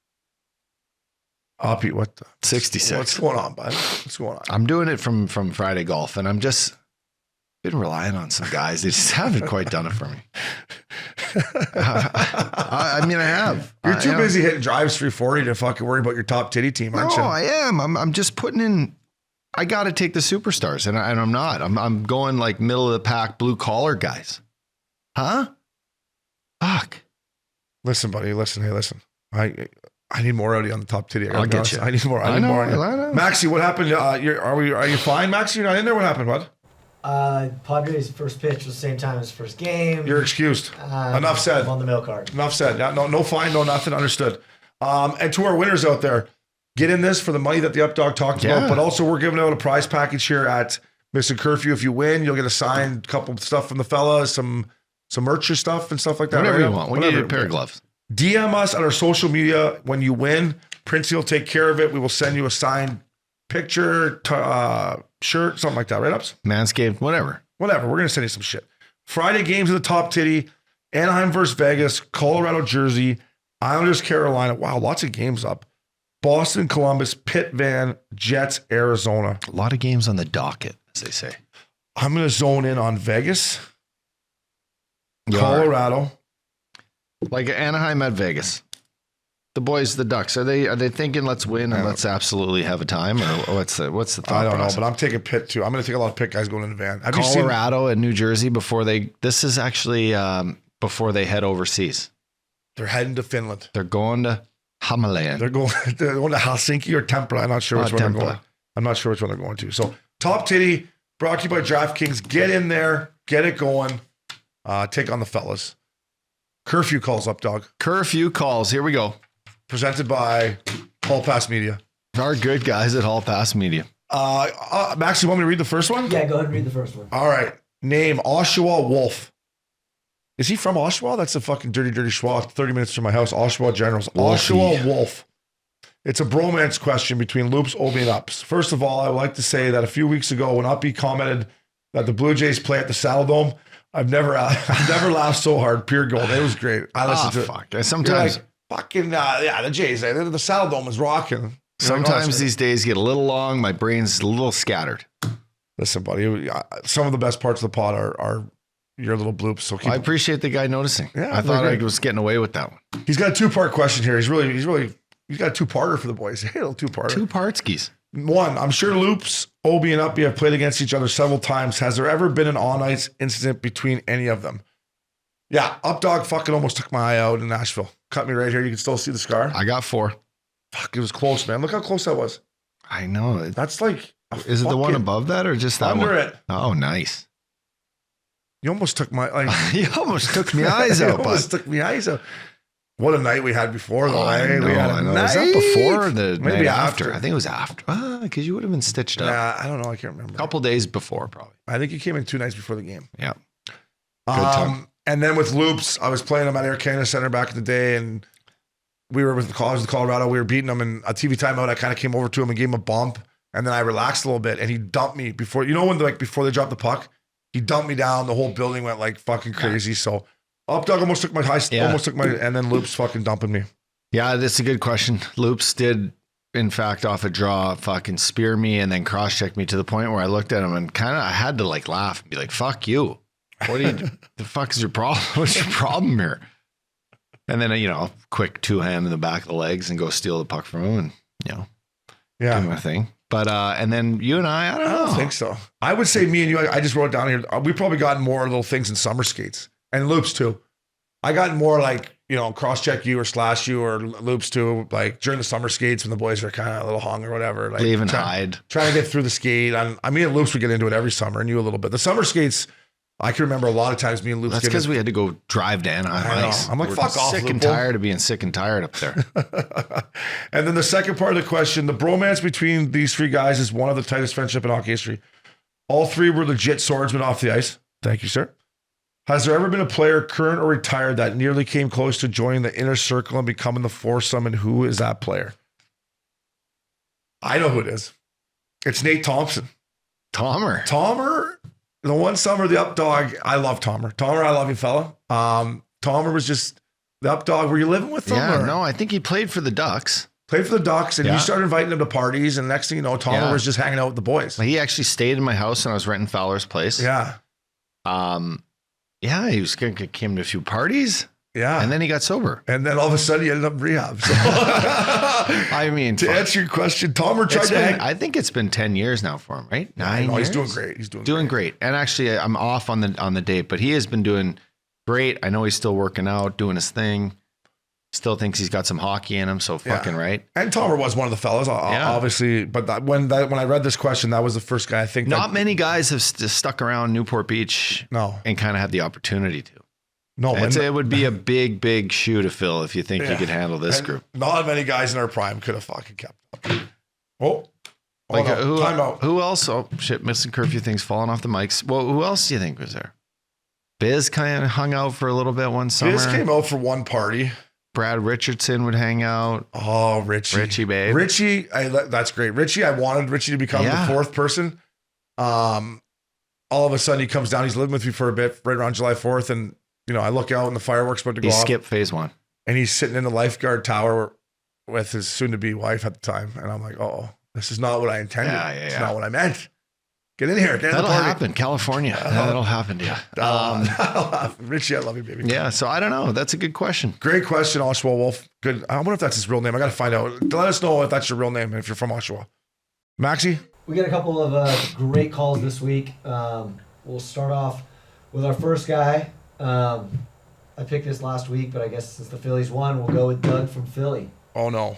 Speaker 1: Uppy, what the?
Speaker 2: 66.
Speaker 1: What's going on, bud? What's going on?
Speaker 2: I'm doing it from Friday golf, and I'm just been relying on some guys. They just haven't quite done it for me. I mean, I have.
Speaker 1: You're too
Speaker 2: I am.
Speaker 1: busy hitting drives 340 to fucking worry about your top titty team, aren't
Speaker 2: No,
Speaker 1: you?
Speaker 2: I am. I'm just putting in. I got to take the superstars, and I'm not. I'm going like middle of the pack, blue collar guys. Huh? Fuck.
Speaker 1: Listen, buddy. Listen. Hey, listen. I need more out of you on the top titty. I gotta
Speaker 2: I'll
Speaker 1: be
Speaker 2: get
Speaker 1: honest.
Speaker 2: you.
Speaker 1: I need more. I need more. On you. Maxie, what happened? Are you fine, Maxie? You're not in there. What happened, bud?
Speaker 4: Padres' first pitch was the same time as first game.
Speaker 1: You're excused. Enough said.
Speaker 4: I'm on the mail card.
Speaker 1: Enough said. No fine, no nothing. Understood. And to our winners out there, get in this for the money that the Updogg talked about. But also, we're giving out a prize package here at Missin Curfew. If you win, you'll get a signed couple of stuff from the fellas, some merch stuff and stuff like that.
Speaker 2: Whatever
Speaker 1: right?
Speaker 2: you want. We'll give you a pair of gloves.
Speaker 1: DM us on our social media when you win. Princey will take care of it. We will send you a signed picture, shirt, something like that. Right, Ups?
Speaker 2: Manscaped, whatever.
Speaker 1: Whatever. We're going to send you some shit. Friday games of the top titty. Anaheim versus Vegas. Colorado, Jersey. Islanders, Carolina. Wow, lots of games up. Boston, Columbus. Pitt, Van. Jets, Arizona.
Speaker 2: A lot of games on the docket, as they say.
Speaker 1: I'm going to zone in on Vegas.
Speaker 2: You
Speaker 1: Colorado.
Speaker 2: Like Anaheim at Vegas. The boys, the Ducks, are they thinking let's win and let's absolutely have a time, or what's the thought
Speaker 1: I don't know,
Speaker 2: process?
Speaker 1: but I'm taking Pitt too. I'm going to take a lot of Pitt guys going in the van. Have you seen
Speaker 2: Colorado and New Jersey this is actually before they head overseas.
Speaker 1: they're heading to Finland?
Speaker 2: They're going to Himalayan.
Speaker 1: They're going to Helsinki or Tempura. I'm not sure which one they're going. I'm not sure which one they're going to. So top titty brought to you by DraftKings. Get in there, get it going. Take on the fellas. Curfew calls up, dog.
Speaker 2: Curfew calls. Here we go.
Speaker 1: Presented by Hall Pass Media.
Speaker 2: Our good guys at Hall Pass Media.
Speaker 1: Max, you want me to read the first one?
Speaker 4: Yeah, go ahead and read the first one.
Speaker 1: All right. Name Oshawa Wolf. Is he from Oshawa? That's a fucking dirty schwa. 30 minutes from my house. Oshawa Generals.
Speaker 2: Wolfie.
Speaker 1: Oshawa Wolf. It's a bromance question between Loops, Obie, and Ups. First of all, I would like to say that a few weeks ago when Uppy commented that the Blue Jays play at the Saddle Dome, I've never laughed so hard. Pure gold. It was great. I listened to it.
Speaker 2: Fuck. Sometimes,
Speaker 1: You're like, fucking, the Jays. The Saddle Dome is rocking.
Speaker 2: sometimes these days get a little long. My brain's a little scattered.
Speaker 1: Listen, buddy, some of the best parts of the pod are your little bloops. So
Speaker 2: I appreciate the guy noticing.
Speaker 1: Yeah,
Speaker 2: I thought
Speaker 1: they're
Speaker 2: I
Speaker 1: great.
Speaker 2: was getting away with that one.
Speaker 1: He's got a two-part question here. He's got a two-parter for the boys. Hey, a little two-parter.
Speaker 2: Two partskis.
Speaker 1: One, I'm sure Loops, Obie, and Uppy have played against each other several times. Has there ever been an on-ice incident between any of them? Yeah, Updogg fucking almost took my eye out in Nashville. Cut me right here. You can still see the scar.
Speaker 2: I got 4.
Speaker 1: Fuck, it was close, man. Look how close that was.
Speaker 2: I know.
Speaker 1: That's like
Speaker 2: Is it the one
Speaker 1: fucking
Speaker 2: above that or just that
Speaker 1: under
Speaker 2: one?
Speaker 1: it.
Speaker 2: Oh, nice.
Speaker 1: You almost took my
Speaker 2: You almost took my eyes out,
Speaker 1: You almost
Speaker 2: bud.
Speaker 1: took my eyes out. What a night we had before, though.
Speaker 2: I
Speaker 1: eh?
Speaker 2: know,
Speaker 1: We had a
Speaker 2: I know.
Speaker 1: night.
Speaker 2: Was that before or the
Speaker 1: Maybe
Speaker 2: night
Speaker 1: after.
Speaker 2: I think it was after. Because you would have been stitched up.
Speaker 1: Nah, I don't know. I can't remember.
Speaker 2: A couple days before, probably.
Speaker 1: I think you came in 2 nights before the game.
Speaker 2: Yeah. Good time.
Speaker 1: And then with Loops, I was playing him at Air Canada Center back in the day, and we were with the College of Colorado. We were beating him, and a TV timeout, I kind of came over to him and gave him a bump, and then I relaxed a little bit, and he dumped me before, before they dropped the puck, he dumped me down. The whole building went like fucking crazy. So Updogg almost took and then Loops fucking dumping me.
Speaker 2: Yeah, that's a good question. Loops did, in fact, off a draw, fucking spear me and then cross-check me to the point where I looked at him and I had to like laugh and be like, fuck you. What do you, the fuck is your problem? What's your problem here? And then, quick 2-hand in the back of the legs and go steal the puck from him and, do my thing. But, and then you and I don't
Speaker 1: think so. I would say me and you, I just wrote it down here. We probably gotten more little things in summer skates and Loops too. I got more like, cross-check you or slash you or Loops too, like during the summer skates when the boys are kind of a little hung or whatever. Like
Speaker 2: leave and hide.
Speaker 1: Trying to get through the skate. I mean, Loops would get into it every summer and you a little bit. The summer skates, I can remember a lot of times me and Loops.
Speaker 2: That's because we had to go drive to Anaheim Ice.
Speaker 1: I'm like,
Speaker 2: We're
Speaker 1: fuck off,
Speaker 2: sick and
Speaker 1: Lupo.
Speaker 2: tired of being sick and tired up there.
Speaker 1: And then the second part of the question, the bromance between these 3 guys is one of the tightest friendship in hockey history. All 3 were legit swordsmen off the ice. Thank you, sir. Has there ever been a player, current or retired, that nearly came close to joining the inner circle and becoming the foursome, and who is that player? I know who it is. It's Nate Thompson. Tomer, the one summer, the Updogg. I love Tomer. Tomer, I love you, fella. Tomer was just the Updogg. Were you living with him?
Speaker 2: Yeah, no, I think he played for the Ducks.
Speaker 1: Played for the Ducks, and you started inviting him to parties, and next thing you know, Tomer was just hanging out with the boys.
Speaker 2: He actually stayed in my house, and I was renting Fowler's place.
Speaker 1: Yeah.
Speaker 2: Yeah, he came to a few parties.
Speaker 1: Yeah.
Speaker 2: And then he got sober.
Speaker 1: And then all of a sudden he ended up in rehab. So
Speaker 2: I mean,
Speaker 1: to answer your question, Tomer tried to hang.
Speaker 2: I think it's been 10 years now for him, right? 9 years.
Speaker 1: He's doing great. He's
Speaker 2: doing great. And actually, I'm off on the date, but he has been doing great. I know he's still working out, doing his thing. Still thinks he's got some hockey in him, so fucking right.
Speaker 1: And Tomer was one of the fellas, obviously. But when I read this question, that was the first guy I think.
Speaker 2: Not many guys have stuck around Newport Beach and kind of had the opportunity to.
Speaker 1: No,
Speaker 2: it would be a big shoe to fill if you think you could handle this group.
Speaker 1: Not many guys in our prime could have fucking kept up.
Speaker 2: Time out. Who else? Oh shit, missing curfew things falling off the mics. Well, who else do you think was there? Biz kind of hung out for a little bit one summer.
Speaker 1: Biz came out for one party.
Speaker 2: Brad Richardson would hang out.
Speaker 1: Oh, Richie,
Speaker 2: babe.
Speaker 1: Richie, that's great. Richie, I wanted Richie to become the fourth person. All of a sudden he comes down. He's living with me for a bit, right around July 4th, and I look out and the fireworks about to go off.
Speaker 2: He skipped phase 1,
Speaker 1: and he's sitting in the lifeguard tower with his soon-to-be wife at the time, and I'm like, oh, this is not what I intended. It's not what I meant. Get in here. Get in the party.
Speaker 2: That'll happen. California. That'll happen to you.
Speaker 1: Richie, I love you, baby.
Speaker 2: Yeah, so I don't know. That's a good question.
Speaker 1: Great question, Oshawa Wolf. Good. I wonder if that's his real name. I got to find out. Let us know if that's your real name and if you're from Oshawa. Maxie?
Speaker 4: We got a couple of great calls this week. We'll start off with our first guy. I picked this last week, but I guess since the Phillies won, we'll go with Doug from Philly.
Speaker 1: Oh, no.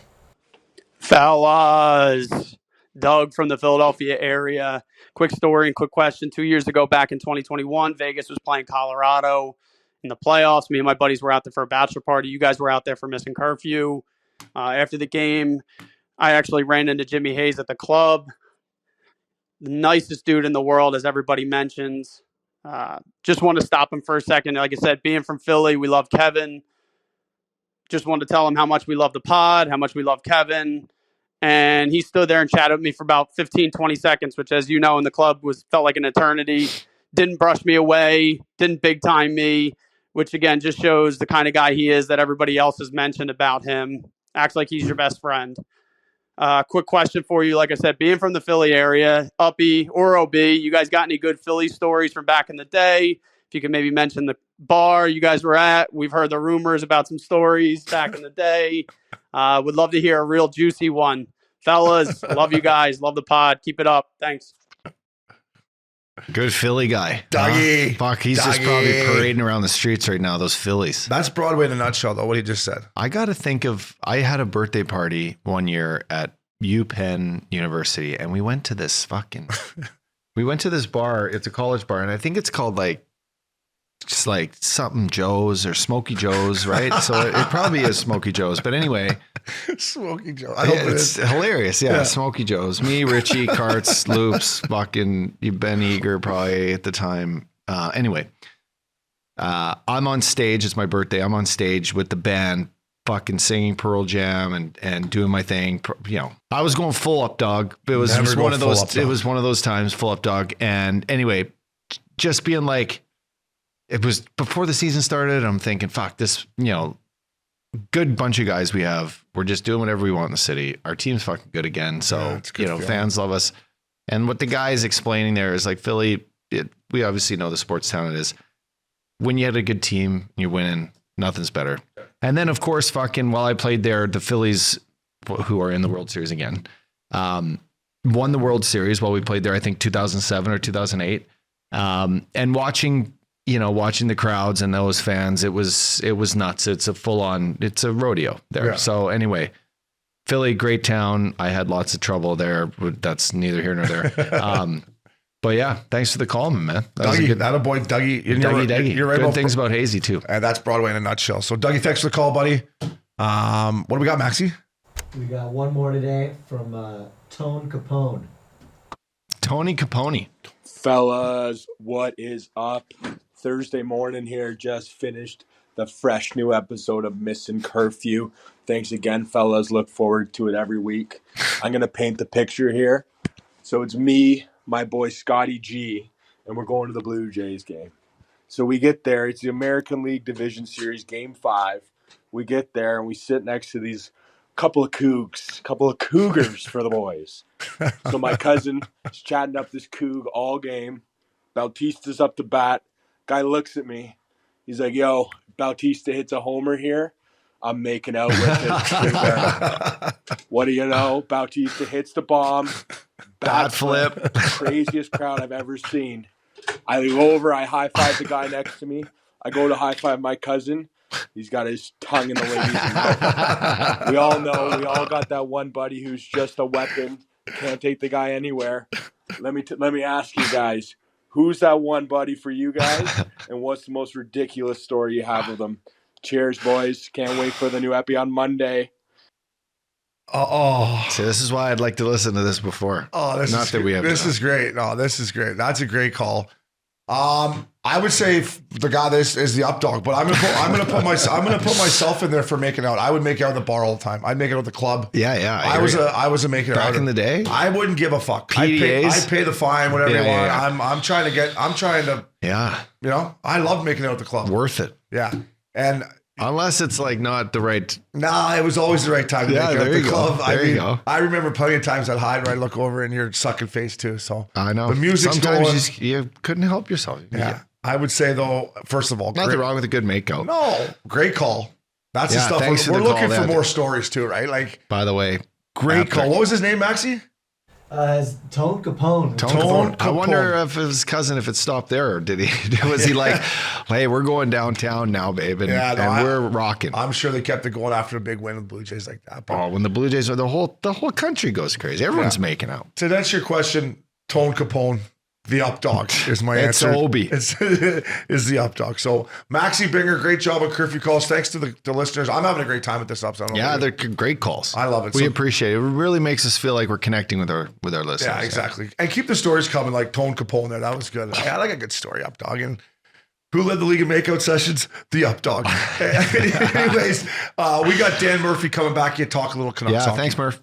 Speaker 5: Fellas, Doug from the Philadelphia area. Quick story and quick question. 2 years ago, back in 2021, Vegas was playing Colorado in the playoffs. Me and my buddies were out there for a bachelor party. You guys were out there for missing curfew. After the game, I actually ran into Jimmy Hayes at the club. The nicest dude in the world, as everybody mentions. Just wanted to stop him for a second. Like I said, being from Philly, we love Kevin. Just wanted to tell him how much we love the pod, how much we love Kevin. And he stood there and chatted with me for about 15, 20 seconds, which, as you know, in the club felt like an eternity. Didn't brush me away, didn't big time me, which, again, just shows the kind of guy he is that everybody else has mentioned about him. Acts like he's your best friend. Quick question for you. Like I said, being from the Philly area, Uppy or OB, you guys got any good Philly stories from back in the day? If you could maybe mention the bar you guys were at. We've heard the rumors about some stories back in the day. Would love to hear a real juicy one. Fellas, love you guys. Love the pod. Keep it up. Thanks.
Speaker 2: Good Philly guy.
Speaker 1: Dougie.
Speaker 2: Fuck, he's just probably parading around the streets right now, those Phillies.
Speaker 1: That's Broadway in a nutshell, though, what he just said.
Speaker 2: I got to think of, I had a birthday party one year at UPenn University, and we went to this bar. It's a college bar, and I think it's called just like something Joe's or Smoky Joe's, right? So it probably is Smoky Joe's. But anyway.
Speaker 1: Smoky Joe. I hope
Speaker 2: it's hilarious. Yeah, Smoky Joe's. Me, Richie, Carts, Loops, fucking Ben Eager probably at the time. Anyway, I'm on stage. It's my birthday. I'm on stage with the band fucking singing Pearl Jam and doing my thing. I was going full Updogg. It was one of those. It was one of those times, full Updogg. And anyway, just being like, it was before the season started. I'm thinking, fuck this, good bunch of guys we have. We're just doing whatever we want in the city. Our team's fucking good again. So, fans love us. And what the guy's explaining there is like, Philly, we obviously know the sports town it is. When you had a good team, you're winning, nothing's better. And then, of course, fucking while I played there, the Phillies, who are in the World Series again, won the World Series while we played there, I think 2007 or 2008. And watching the crowds and those fans, it was nuts. It's a it's a rodeo there. Yeah. So anyway, Philly, great town. I had lots of trouble there, but that's neither here nor there. But yeah, thanks for the call, man.
Speaker 1: Dougie, that a boy, Dougie.
Speaker 2: Dougie. You're right. Good things about Hazy too.
Speaker 1: And that's Broadway in a nutshell. So Dougie, thanks for the call, buddy. What do we got, Maxie?
Speaker 4: We got one more today from Tone Capone.
Speaker 2: Tony Capone.
Speaker 6: Fellas, what is up? Thursday morning here, just finished the fresh new episode of Missin Curfew. Thanks again, fellas. Look forward to it every week. I'm going to paint the picture here. So it's me, my boy Scotty G, and we're going to the Blue Jays game. So we get there. It's the American League Division Series, Game 5. We get there, and we sit next to these couple of cougars for the boys. So my cousin is chatting up this coug all game. Bautista's up to bat. Guy looks at me. He's like, yo, Bautista hits a homer here. I'm making out with him. What do you know? Bautista hits the bomb.
Speaker 2: Bat flip.
Speaker 6: Craziest crowd I've ever seen. I go over. I high-five the guy next to me. I go to high-five my cousin. He's got his tongue in the lady's mouth. We all know. We all got that one buddy who's just a weapon. Can't take the guy anywhere. Let me ask you guys. Who's that one buddy for you guys? And what's the most ridiculous story you have of them? Cheers, boys. Can't wait for the new epi on Monday.
Speaker 2: See, this is why I'd like to listen to this before.
Speaker 1: This is great. No, this is great. That's a great call. I would say the guy this is the Updogg, but I'm gonna put myself in there for making out. I would make out at the bar all the time. I'd make it at the club.
Speaker 2: Yeah.
Speaker 1: I was a making out
Speaker 2: back in the day.
Speaker 1: I wouldn't give a fuck.
Speaker 2: PDAs?
Speaker 1: I'd pay the fine, whatever you want.
Speaker 2: Yeah.
Speaker 1: I'm trying to.
Speaker 2: Yeah.
Speaker 1: You know, I love making out at the club.
Speaker 2: Worth it.
Speaker 1: Yeah, and.
Speaker 2: Unless it's like not the right.
Speaker 1: Nah, it was always the right time to make it at the club.
Speaker 2: You go.
Speaker 1: I remember plenty of times I'd hide where I'd look over and you're sucking face too. So
Speaker 2: I know
Speaker 1: the music's
Speaker 2: sometimes
Speaker 1: going.
Speaker 2: you couldn't help yourself.
Speaker 1: Yeah. I would say though, first of all,
Speaker 2: nothing wrong with a good makeout.
Speaker 1: No, great call. That's the stuff we're looking for more stories too, right? Like,
Speaker 2: by the way,
Speaker 1: great call. What was his name, Maxie?
Speaker 4: It's Tone Capone.
Speaker 1: Tone
Speaker 2: I wonder if his cousin, if it stopped there, or was he like, hey, we're going downtown now, babe, and we're rocking.
Speaker 1: I'm sure they kept it going after a big win with the Blue Jays like that. But
Speaker 2: when the Blue Jays are the whole country goes crazy. Everyone's making out.
Speaker 1: So that's your question, Tone Capone. The Updogg is my answer.
Speaker 2: It's Obie.
Speaker 1: Is the Updogg. So Maxie Binger, great job on Curfew Calls. Thanks to the listeners. I'm having a great time with this episode.
Speaker 2: Yeah, they're great calls.
Speaker 1: I love it.
Speaker 2: We appreciate it. It really makes us feel like we're connecting with our listeners.
Speaker 1: Yeah, exactly. And keep the stories coming, like Tone Capone there. That was good. I like a good story, Updogg. And who led the league of makeout sessions? The Updogg. Anyways, we got Dan Murphy coming back here, talk a little Canucks.
Speaker 2: Yeah, thanks, Murph.